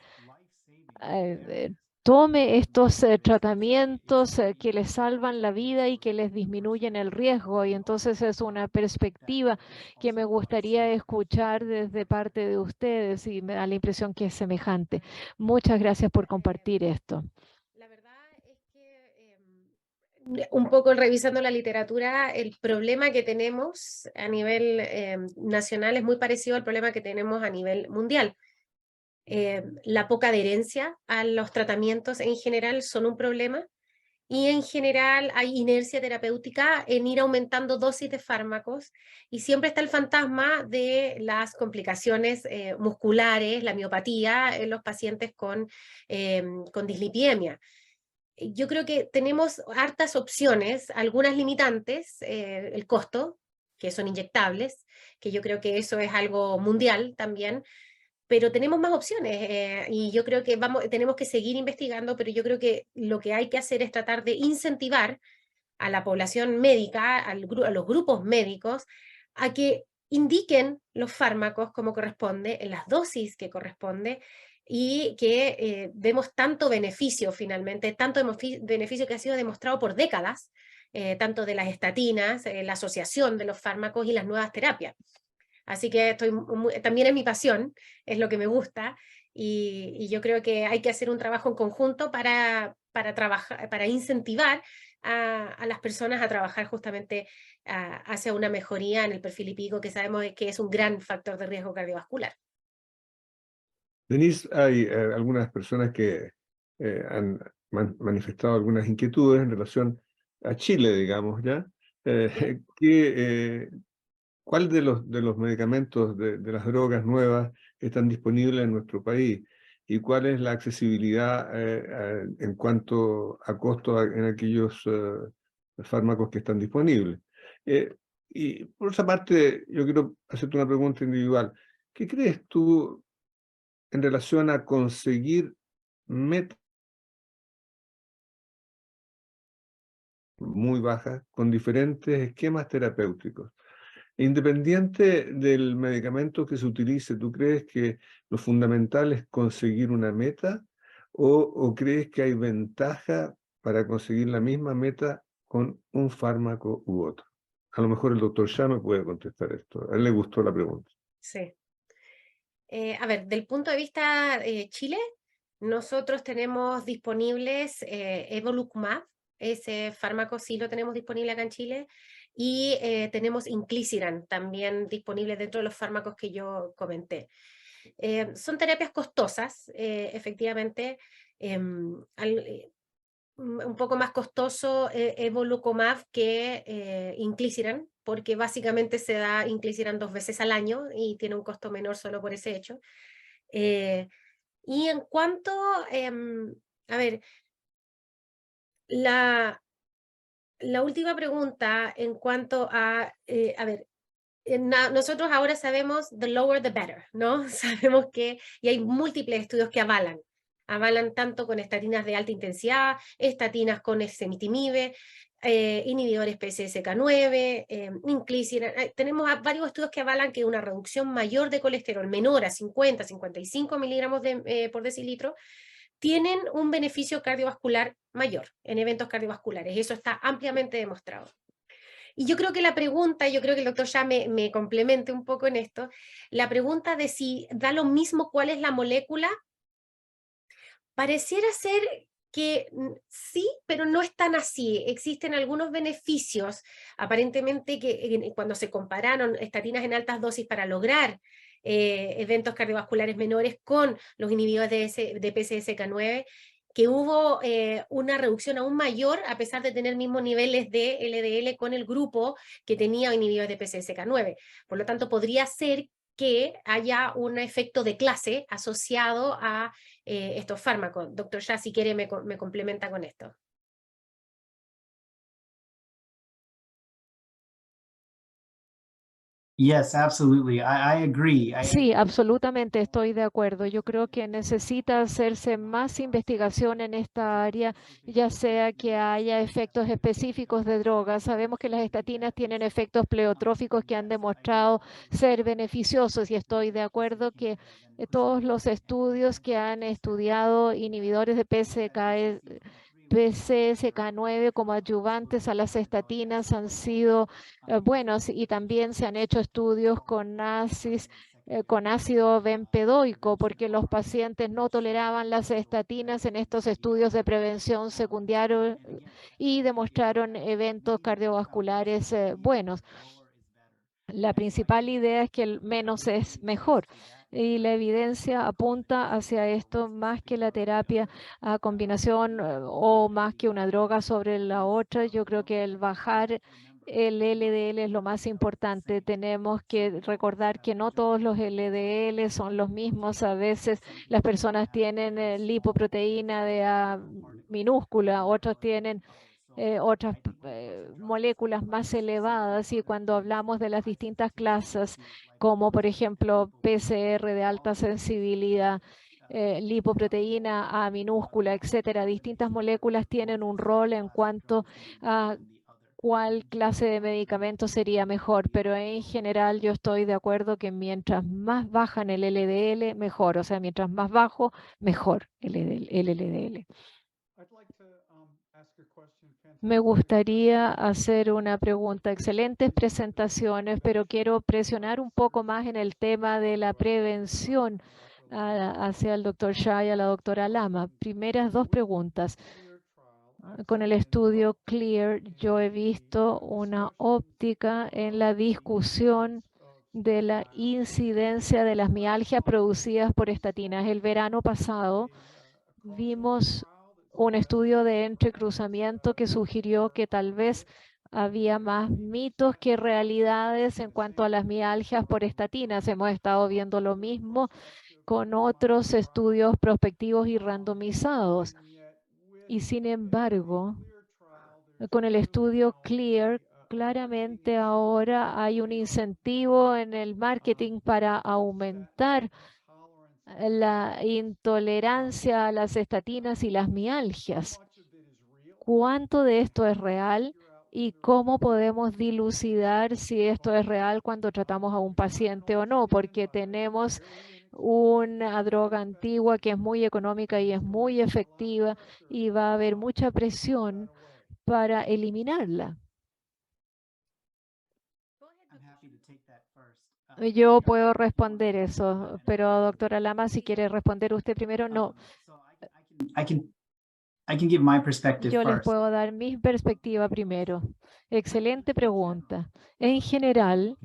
tome estos tratamientos que les salvan la vida y que les disminuyen el riesgo. Y entonces es una perspectiva que me gustaría escuchar desde parte de ustedes y me da la impresión que es semejante. Muchas gracias por compartir esto. La verdad es que un poco revisando la literatura, el problema que tenemos a nivel nacional es muy parecido al problema que tenemos a nivel mundial. La poca adherencia a los tratamientos en general son un problema y en general hay inercia terapéutica en ir aumentando dosis de fármacos y siempre está el fantasma de las complicaciones musculares, la miopatía en los pacientes con dislipidemia. Yo creo que tenemos hartas opciones, algunas limitantes, el costo, que son inyectables, que yo creo que eso es algo mundial también, pero tenemos más opciones y yo creo que tenemos que seguir investigando, pero yo creo que lo que hay que hacer es tratar de incentivar a la población médica, a los grupos médicos, a que indiquen los fármacos como corresponde, en las dosis que corresponde, y que vemos tanto beneficio finalmente, tanto beneficio que ha sido demostrado por décadas, tanto de las estatinas, la asociación de los fármacos y las nuevas terapias. Así que también es mi pasión, es lo que me gusta, y yo creo que hay que hacer un trabajo en conjunto para incentivar a las personas a trabajar justamente hacia una mejoría en el perfil lipídico, que sabemos que es un gran factor de riesgo cardiovascular. Denise, hay algunas personas que han manifestado algunas inquietudes en relación a Chile, digamos, ¿ya? ¿Cuál de los medicamentos, de las drogas nuevas están disponibles en nuestro país? ¿Y cuál es la accesibilidad en cuanto a costo en aquellos fármacos que están disponibles? Y por esa parte, yo quiero hacerte una pregunta individual. ¿Qué crees tú en relación a conseguir metas muy bajas con diferentes esquemas terapéuticos? Independiente del medicamento que se utilice, ¿tú crees que lo fundamental es conseguir una meta o crees que hay ventaja para conseguir la misma meta con un fármaco u otro? A lo mejor el doctor Shah me puede contestar esto. A él le gustó la pregunta. Sí. A ver, del punto de vista Chile, nosotros tenemos disponibles Evolucumab, ese fármaco sí lo tenemos disponible acá en Chile, y tenemos Inclisiran también disponible dentro de los fármacos que yo comenté. Son terapias costosas, efectivamente, un poco más costoso Evolucumab que Inclisiran, porque básicamente se da Inclisiran 2 veces al año y tiene un costo menor solo por ese hecho. Y en cuanto, a ver, la última pregunta en cuanto a ver, nosotros ahora sabemos the lower the better, ¿no? Sabemos que, y hay múltiples estudios que avalan tanto con estatinas de alta intensidad, estatinas con cemiplimab, inhibidores PCSK9, Inclisiran. Tenemos varios estudios que avalan que una reducción mayor de colesterol, menor a 50-55 miligramos por decilitro, tienen un beneficio cardiovascular mayor en eventos cardiovasculares, y eso está ampliamente demostrado. Y yo creo que la pregunta, yo creo que el doctor ya me complemente un poco en esto, la pregunta de si da lo mismo cuál es la molécula, pareciera ser que sí, pero no es tan así. Existen algunos beneficios, aparentemente, que cuando se compararon estatinas en altas dosis para lograr eventos cardiovasculares menores con los inhibidores de PCSK9, que hubo una reducción aún mayor a pesar de tener mismos niveles de LDL con el grupo que tenía inhibidores de PCSK9. Por lo tanto, podría ser que haya un efecto de clase asociado a estos fármacos. Doctor Shah, si quiere, me complementa con esto. Yes, absolutely. I agree. Sí, absolutamente estoy de acuerdo. Yo creo que necesita hacerse más investigación en esta área, ya sea que haya efectos específicos de drogas. Sabemos que las estatinas tienen efectos pleotróficos que han demostrado ser beneficiosos y estoy de acuerdo que todos los estudios que han estudiado inhibidores de PCSK9 como adyuvantes a las estatinas han sido buenos y también se han hecho estudios con con ácido bempedoico porque los pacientes no toleraban las estatinas en estos estudios de prevención secundaria y demostraron eventos cardiovasculares buenos. La principal idea es que el menos es mejor. Y la evidencia apunta hacia esto más que la terapia a combinación o más que una droga sobre la otra. Yo creo que el bajar el LDL es lo más importante. Tenemos que recordar que no todos los LDL son los mismos. A veces las personas tienen lipoproteína de A minúscula, otros tienen otras moléculas más elevadas y cuando hablamos de las distintas clases, como por ejemplo PCR de alta sensibilidad, lipoproteína A minúscula, etcétera, distintas moléculas tienen un rol en cuanto a cuál clase de medicamento sería mejor, pero en general yo estoy de acuerdo que mientras más bajan el LDL, mejor, o sea, mientras más bajo, mejor el LDL. Me gustaría hacer una pregunta. Excelentes presentaciones, pero quiero presionar un poco más en el tema de la prevención hacia el doctor Shah y a la doctora Lama. Primeras dos preguntas. Con el estudio CLEAR, yo he visto una óptica en la discusión de la incidencia de las mialgias producidas por estatinas. El verano pasado vimos un estudio de entrecruzamiento que sugirió que tal vez había más mitos que realidades en cuanto a las mialgias por estatinas. Hemos estado viendo lo mismo con otros estudios prospectivos y randomizados. Y sin embargo, con el estudio CLEAR, claramente ahora hay un incentivo en el marketing para aumentar la intolerancia a las estatinas y las mialgias. ¿Cuánto de esto es real y cómo podemos dilucidar si esto es real cuando tratamos a un paciente o no? Porque tenemos una droga antigua que es muy económica y es muy efectiva y va a haber mucha presión para eliminarla. Yo puedo responder eso, pero doctora Lama, si quiere responder usted primero, no. I can give my perspective Yo les first. puedo dar mi perspectiva primero. Excelente pregunta. En general,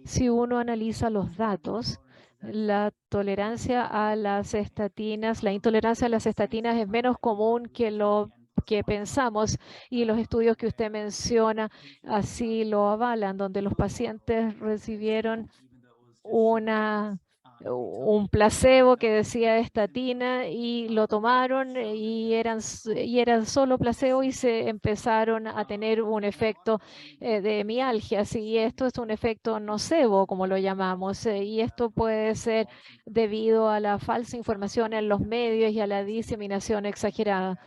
si uno analiza los datos, la tolerancia a las estatinas, la intolerancia a las estatinas es menos común que lo que pensamos y los estudios que usted menciona así lo avalan, donde los pacientes recibieron un placebo que decía estatina y lo tomaron y eran solo placebo y se empezaron a tener un efecto de mialgias y esto es un efecto nocebo, como lo llamamos, y esto puede ser debido a la falsa información en los medios y a la diseminación exagerada.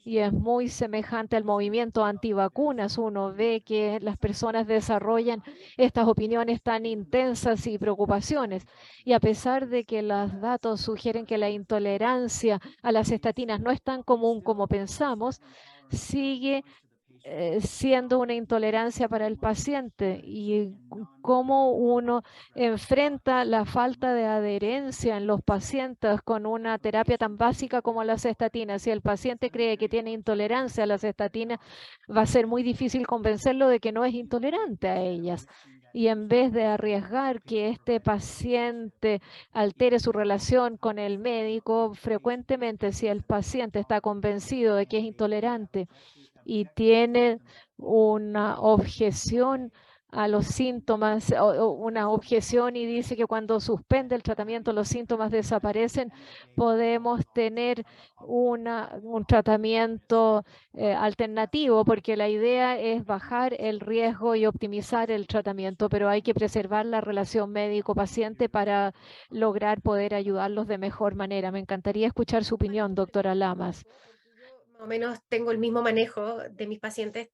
Y es muy semejante al movimiento antivacunas. Uno ve que las personas desarrollan estas opiniones tan intensas y preocupaciones. Y a pesar de que los datos sugieren que la intolerancia a las estatinas no es tan común como pensamos, sigue siendo una intolerancia para el paciente y cómo uno enfrenta la falta de adherencia en los pacientes con una terapia tan básica como las estatinas. Si el paciente cree que tiene intolerancia a las estatinas, va a ser muy difícil convencerlo de que no es intolerante a ellas. Y en vez de arriesgar que este paciente altere su relación con el médico, frecuentemente si el paciente está convencido de que es intolerante y tiene una objeción a los síntomas, o una objeción y dice que cuando suspende el tratamiento los síntomas desaparecen, podemos tener un tratamiento alternativo, porque la idea es bajar el riesgo y optimizar el tratamiento, pero hay que preservar la relación médico-paciente para lograr poder ayudarlos de mejor manera. Me encantaría escuchar su opinión, doctora Lamas. Más o menos tengo el mismo manejo de mis pacientes.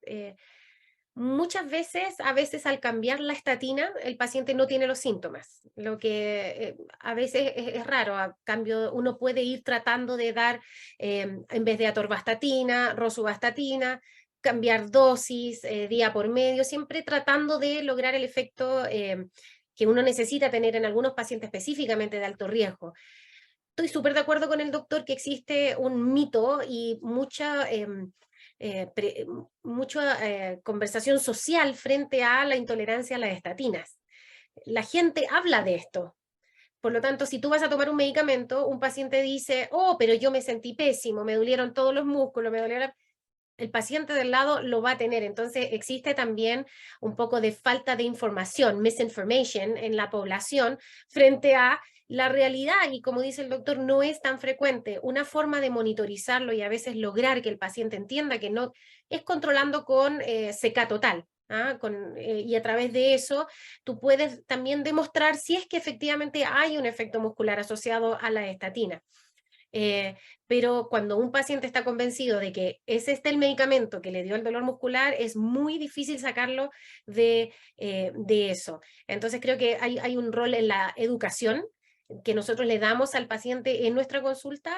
Muchas veces, a veces al cambiar la estatina, el paciente no tiene los síntomas, lo que a veces es raro. A cambio, uno puede ir tratando de dar, en vez de atorvastatina, rosuvastatina, cambiar dosis día por medio, siempre tratando de lograr el efecto que uno necesita tener en algunos pacientes específicamente de alto riesgo. Estoy súper de acuerdo con el doctor que existe un mito y mucha conversación social frente a la intolerancia a las estatinas. La gente habla de esto. Por lo tanto, si tú vas a tomar un medicamento, un paciente dice, oh, pero yo me sentí pésimo, me dolieron todos los músculos, me dolieron... El paciente del lado lo va a tener. Entonces existe también un poco de falta de información, misinformation en la población frente a la realidad, y como dice el doctor, no es tan frecuente. Una forma de monitorizarlo y a veces lograr que el paciente entienda que no es controlando con CK total. Y a través de eso tú puedes también demostrar si es que efectivamente hay un efecto muscular asociado a la estatina. Pero cuando un paciente está convencido de que es el medicamento que le dio el dolor muscular, es muy difícil sacarlo de eso. Entonces creo que hay un rol en la educación que nosotros le damos al paciente en nuestra consulta,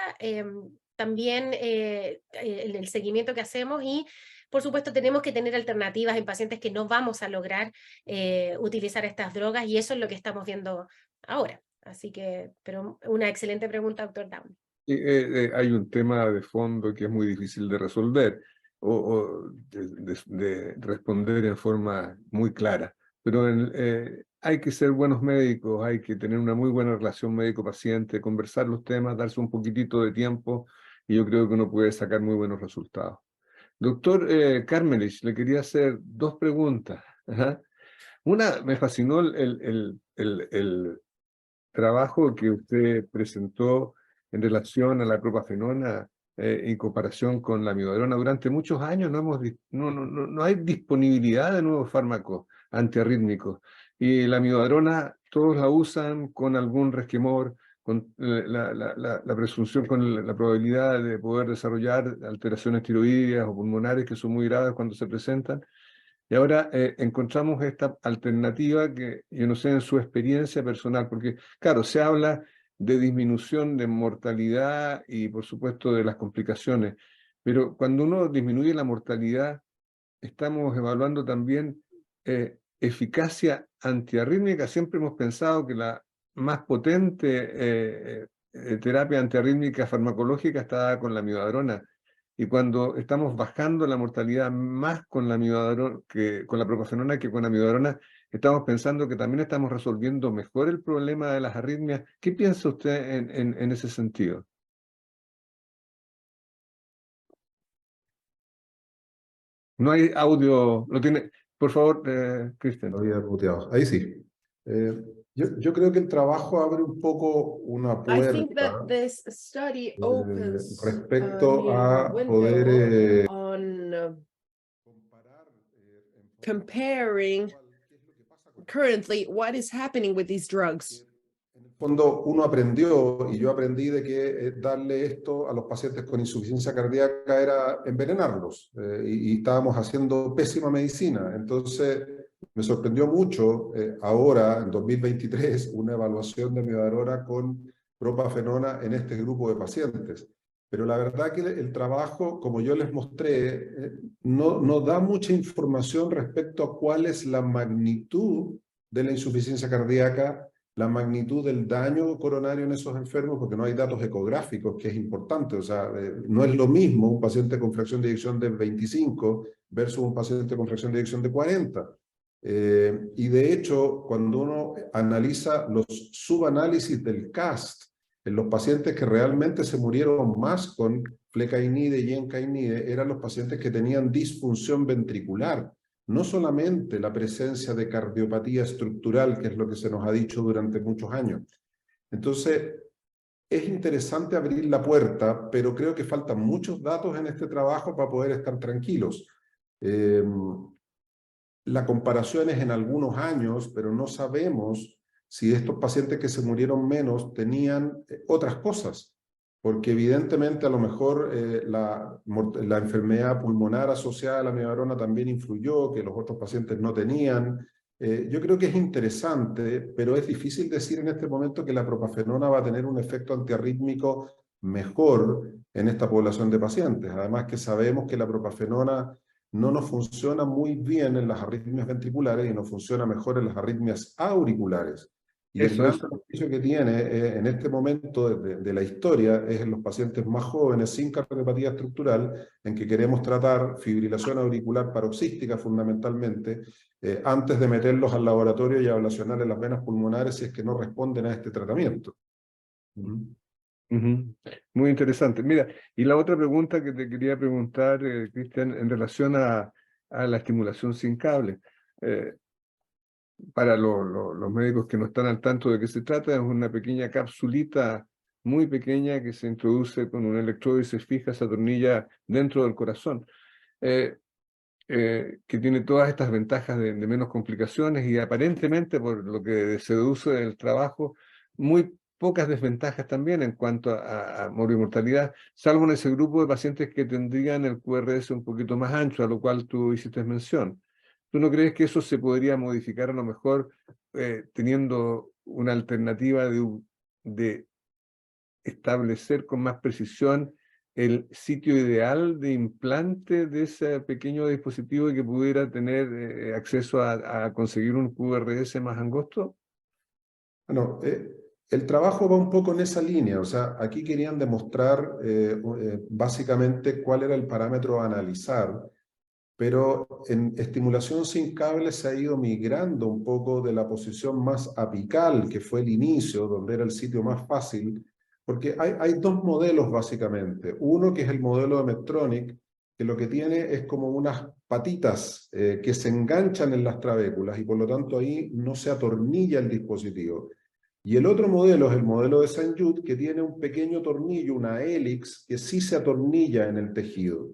también en el seguimiento que hacemos, y por supuesto tenemos que tener alternativas en pacientes que no vamos a lograr utilizar estas drogas, y eso es lo que estamos viendo ahora. Así que, pero una excelente pregunta, doctor Down. Hay un tema de fondo que es muy difícil de resolver o de responder en forma muy clara, pero hay que ser buenos médicos, hay que tener una muy buena relación médico-paciente, conversar los temas, darse un poquitito de tiempo, y yo creo que uno puede sacar muy buenos resultados. Doctor Karmelich, le quería hacer dos preguntas. Una, me fascinó el trabajo que usted presentó en relación a la propafenona en comparación con la amiodarona. Durante muchos años no hay disponibilidad de nuevos fármacos antiarrítmicos, y la amiodarona todos la usan con algún resquemor, con la presunción, con la probabilidad de poder desarrollar alteraciones tiroideas o pulmonares que son muy graves cuando se presentan. Y ahora encontramos esta alternativa que yo no sé en su experiencia personal, porque claro, se habla de disminución de mortalidad y por supuesto de las complicaciones, pero cuando uno disminuye la mortalidad, estamos evaluando también eficacia antiarrítmica. Siempre hemos pensado que la más potente terapia antiarrítmica farmacológica está con la amiodarona. Y cuando estamos bajando la mortalidad más con la amiodarona que con la propafenona que con la amiodarona, estamos pensando que también estamos resolviendo mejor el problema de las arritmias. ¿Qué piensa usted en ese sentido? No hay audio, lo tiene. Por favor, Cristian. Lo había muteado. Ahí sí. Yo creo que el trabajo abre un poco una puerta respecto a poder comparing currently what is happening with these drugs. En el fondo, uno aprendió, y yo aprendí, de que darle esto a los pacientes con insuficiencia cardíaca era envenenarlos, y estábamos haciendo pésima medicina. Entonces, me sorprendió mucho ahora, en 2023, una evaluación de amiodarona con propafenona en este grupo de pacientes. Pero la verdad que el trabajo, como yo les mostré, no da mucha información respecto a cuál es la magnitud de la insuficiencia cardíaca, la magnitud del daño coronario en esos enfermos, porque no hay datos ecográficos, que es importante. O sea, no es lo mismo un paciente con fracción de eyección de 25 versus un paciente con fracción de eyección de 40. Y de hecho, cuando uno analiza los subanálisis del CAST, en los pacientes que realmente se murieron más con flecainide y encainide, eran los pacientes que tenían disfunción ventricular, no solamente la presencia de cardiopatía estructural, que es lo que se nos ha dicho durante muchos años. Entonces, es interesante abrir la puerta, pero creo que faltan muchos datos en este trabajo para poder estar tranquilos. La comparación es en algunos años, pero no sabemos si estos pacientes que se murieron menos tenían otras cosas, porque evidentemente a lo mejor la enfermedad pulmonar asociada a la miocardioma también influyó, que los otros pacientes no tenían. Yo creo que es interesante, pero es difícil decir en este momento que la propafenona va a tener un efecto antiarrítmico mejor en esta población de pacientes. Además que sabemos que la propafenona no nos funciona muy bien en las arritmias ventriculares y nos funciona mejor en las arritmias auriculares. Y el gran beneficio que tiene en este momento de la historia es en los pacientes más jóvenes sin cardiopatía estructural, en que queremos tratar fibrilación auricular paroxística fundamentalmente, antes de meterlos al laboratorio y ablacionarles las venas pulmonares si es que no responden a este tratamiento. Muy interesante. Mira, y la otra pregunta que te quería preguntar, Cristian, en relación a la estimulación sin cable. Para los médicos que no están al tanto de qué se trata, es una pequeña capsulita muy pequeña que se introduce con un electrodo y se fija, se atornilla dentro del corazón, que tiene todas estas ventajas de menos complicaciones y aparentemente, por lo que se deduce del trabajo, muy pocas desventajas también en cuanto a morbimortalidad, salvo en ese grupo de pacientes que tendrían el QRS un poquito más ancho, a lo cual tú hiciste mención. ¿Tú no crees que eso se podría modificar a lo mejor teniendo una alternativa de establecer con más precisión el sitio ideal de implante de ese pequeño dispositivo y que pudiera tener acceso a conseguir un QRS más angosto? Bueno, el trabajo va un poco en esa línea, o sea, aquí querían demostrar básicamente cuál era el parámetro a analizar, pero en estimulación sin cable se ha ido migrando un poco de la posición más apical, que fue el inicio, donde era el sitio más fácil, porque hay dos modelos básicamente. Uno que es el modelo de Medtronic, que lo que tiene es como unas patitas que se enganchan en las trabéculas y por lo tanto ahí no se atornilla el dispositivo. Y el otro modelo es el modelo de St. Jude, que tiene un pequeño tornillo, una hélix, que sí se atornilla en el tejido.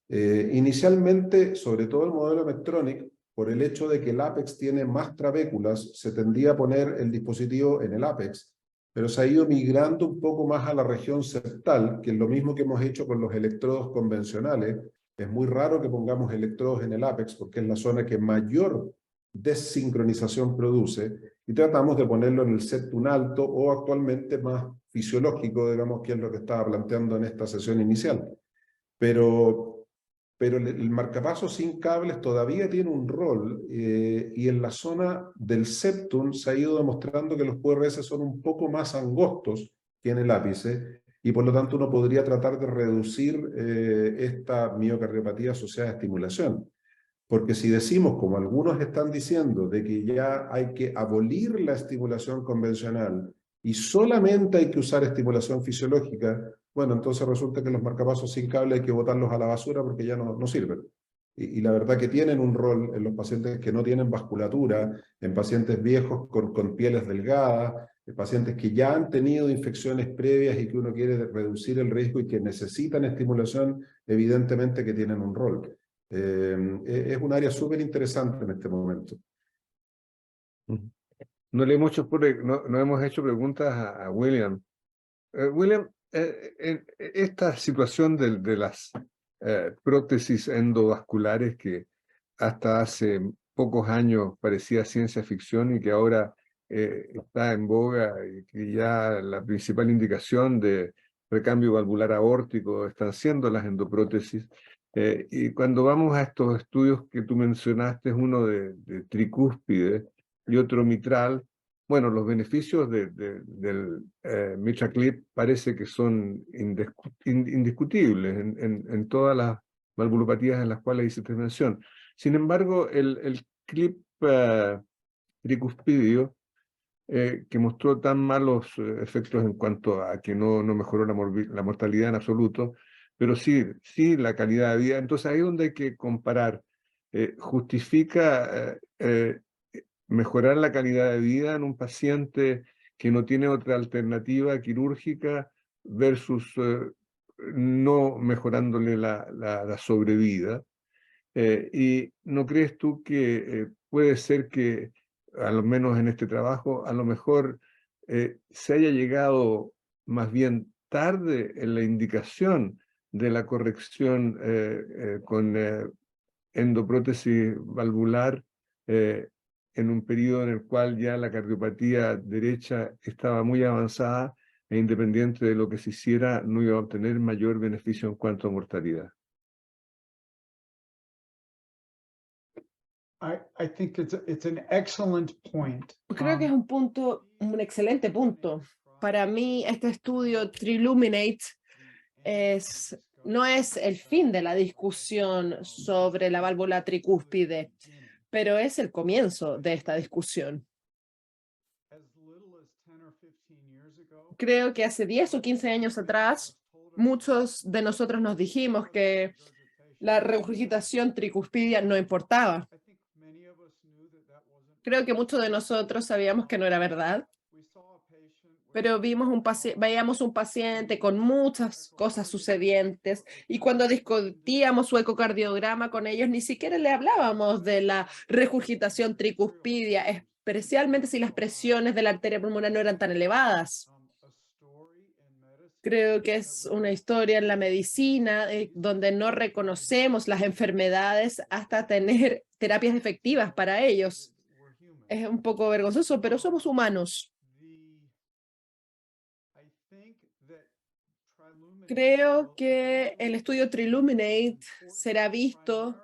Inicialmente, sobre todo el modelo Medtronic, por el hecho de que el ápex tiene más trabéculas, se tendía a poner el dispositivo en el ápex, pero se ha ido migrando un poco más a la región septal, que es lo mismo que hemos hecho con los electrodos convencionales. Es muy raro que pongamos electrodos en el ápex, porque es la zona que mayor desincronización produce, y tratamos de ponerlo en el septum alto o actualmente más fisiológico, digamos, que es lo que estaba planteando en esta sesión inicial. Pero el marcapasos sin cables todavía tiene un rol y en la zona del septum se ha ido demostrando que los QRS son un poco más angostos que en el ápice y por lo tanto uno podría tratar de reducir esta miocardiopatía asociada a estimulación. Porque si decimos, como algunos están diciendo, de que ya hay que abolir la estimulación convencional y solamente hay que usar estimulación fisiológica, bueno, entonces resulta que los marcapasos sin cable hay que botarlos a la basura porque ya no sirven. Y la verdad que tienen un rol en los pacientes que no tienen vasculatura, en pacientes viejos con pieles delgadas, en pacientes que ya han tenido infecciones previas y que uno quiere reducir el riesgo y que necesitan estimulación, evidentemente que tienen un rol. Es un área súper interesante en este momento. No hemos hecho preguntas a William. William, esta situación de las prótesis endovasculares que hasta hace pocos años parecía ciencia ficción y que ahora está en boga y que ya la principal indicación de recambio valvular aórtico están siendo las endoprótesis. Y cuando vamos a estos estudios que tú mencionaste, uno de tricúspide y otro mitral, bueno, los beneficios del MitraClip parece que son indiscutibles en todas las valvulopatías en las cuales hiciste mención. Sin embargo, el clip tricuspidio, que mostró tan malos efectos en cuanto a que no mejoró la mortalidad en absoluto, pero sí la calidad de vida. Entonces ahí es donde hay que comparar justifica mejorar la calidad de vida en un paciente que no tiene otra alternativa quirúrgica versus no mejorándole la sobrevida. ¿Y no crees tú que puede ser que, a lo menos en este trabajo, a lo mejor se haya llegado más bien tarde en la indicación de la corrección con endoprótesis valvular en un periodo en el cual ya la cardiopatía derecha estaba muy avanzada e independiente de lo que se hiciera, no iba a obtener mayor beneficio en cuanto a mortalidad? I think it's an excellent point. Creo que es un punto, un excelente punto. Para mí, este estudio Triluminate no es el fin de la discusión sobre la válvula tricúspide, pero es el comienzo de esta discusión. Creo que hace 10 o 15 años atrás, muchos de nosotros nos dijimos que la regurgitación tricúspide no importaba. Creo que muchos de nosotros sabíamos que no era verdad, pero veíamos un paciente con muchas cosas sucedientes y cuando discutíamos su ecocardiograma con ellos, ni siquiera le hablábamos de la regurgitación tricúspide, especialmente si las presiones de la arteria pulmonar no eran tan elevadas. Creo que es una historia en la medicina donde no reconocemos las enfermedades hasta tener terapias efectivas para ellos. Es un poco vergonzoso, pero somos humanos. Creo que el estudio Triluminate será visto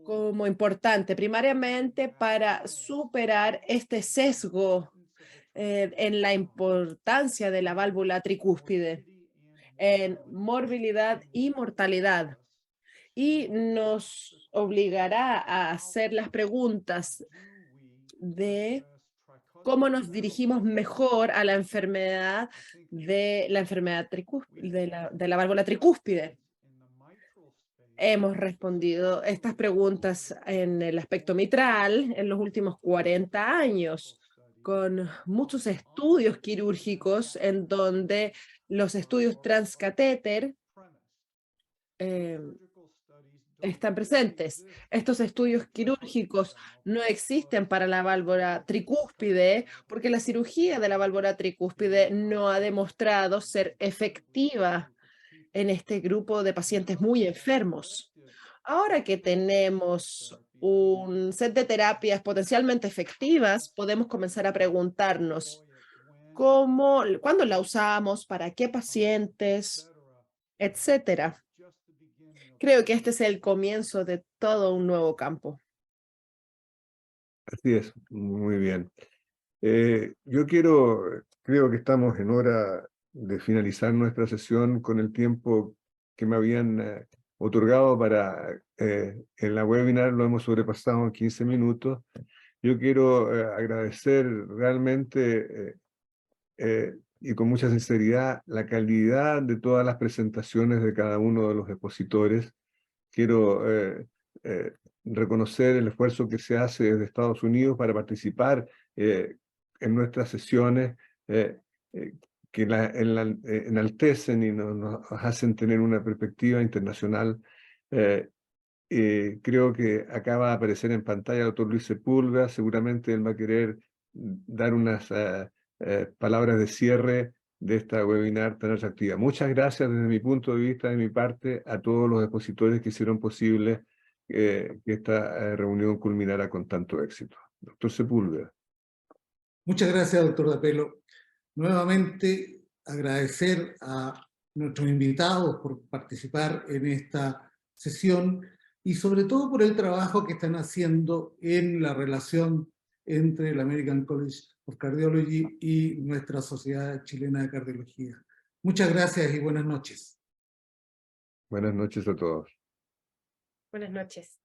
como importante, primariamente para superar este sesgo en la importancia de la válvula tricúspide, en morbilidad y mortalidad. Y nos obligará a hacer las preguntas de cómo nos dirigimos mejor a la enfermedad de la válvula tricúspide. Hemos respondido estas preguntas en el aspecto mitral en los últimos 40 años, con muchos estudios quirúrgicos en donde los estudios transcatéter están presentes. Estos estudios quirúrgicos no existen para la válvula tricúspide porque la cirugía de la válvula tricúspide no ha demostrado ser efectiva en este grupo de pacientes muy enfermos. Ahora que tenemos un set de terapias potencialmente efectivas, podemos comenzar a preguntarnos cuándo la usamos, para qué pacientes, etcétera. Creo que este es el comienzo de todo un nuevo campo. Así es, muy bien. Yo creo que estamos en hora de finalizar nuestra sesión con el tiempo que me habían otorgado para en la webinar, lo hemos sobrepasado en 15 minutos. Yo quiero agradecer realmente y con mucha sinceridad la calidad de todas las presentaciones de cada uno de los expositores. Quiero reconocer el esfuerzo que se hace desde Estados Unidos para participar en nuestras sesiones que enaltecen y nos hacen tener una perspectiva internacional. Creo que acaba de aparecer en pantalla el doctor Luis Sepúlveda. Seguramente él va a querer dar unas palabras de cierre de esta webinar tan atractiva. Muchas gracias desde mi punto de vista, de mi parte, a todos los expositores que hicieron posible que esta reunión culminara con tanto éxito. Doctor Sepúlveda. Muchas gracias, doctor Dapelo. Nuevamente agradecer a nuestros invitados por participar en esta sesión y sobre todo por el trabajo que están haciendo en la relación entre el American College of Cardiology y nuestra Sociedad Chilena de Cardiología. Muchas gracias y buenas noches. Buenas noches a todos. Buenas noches.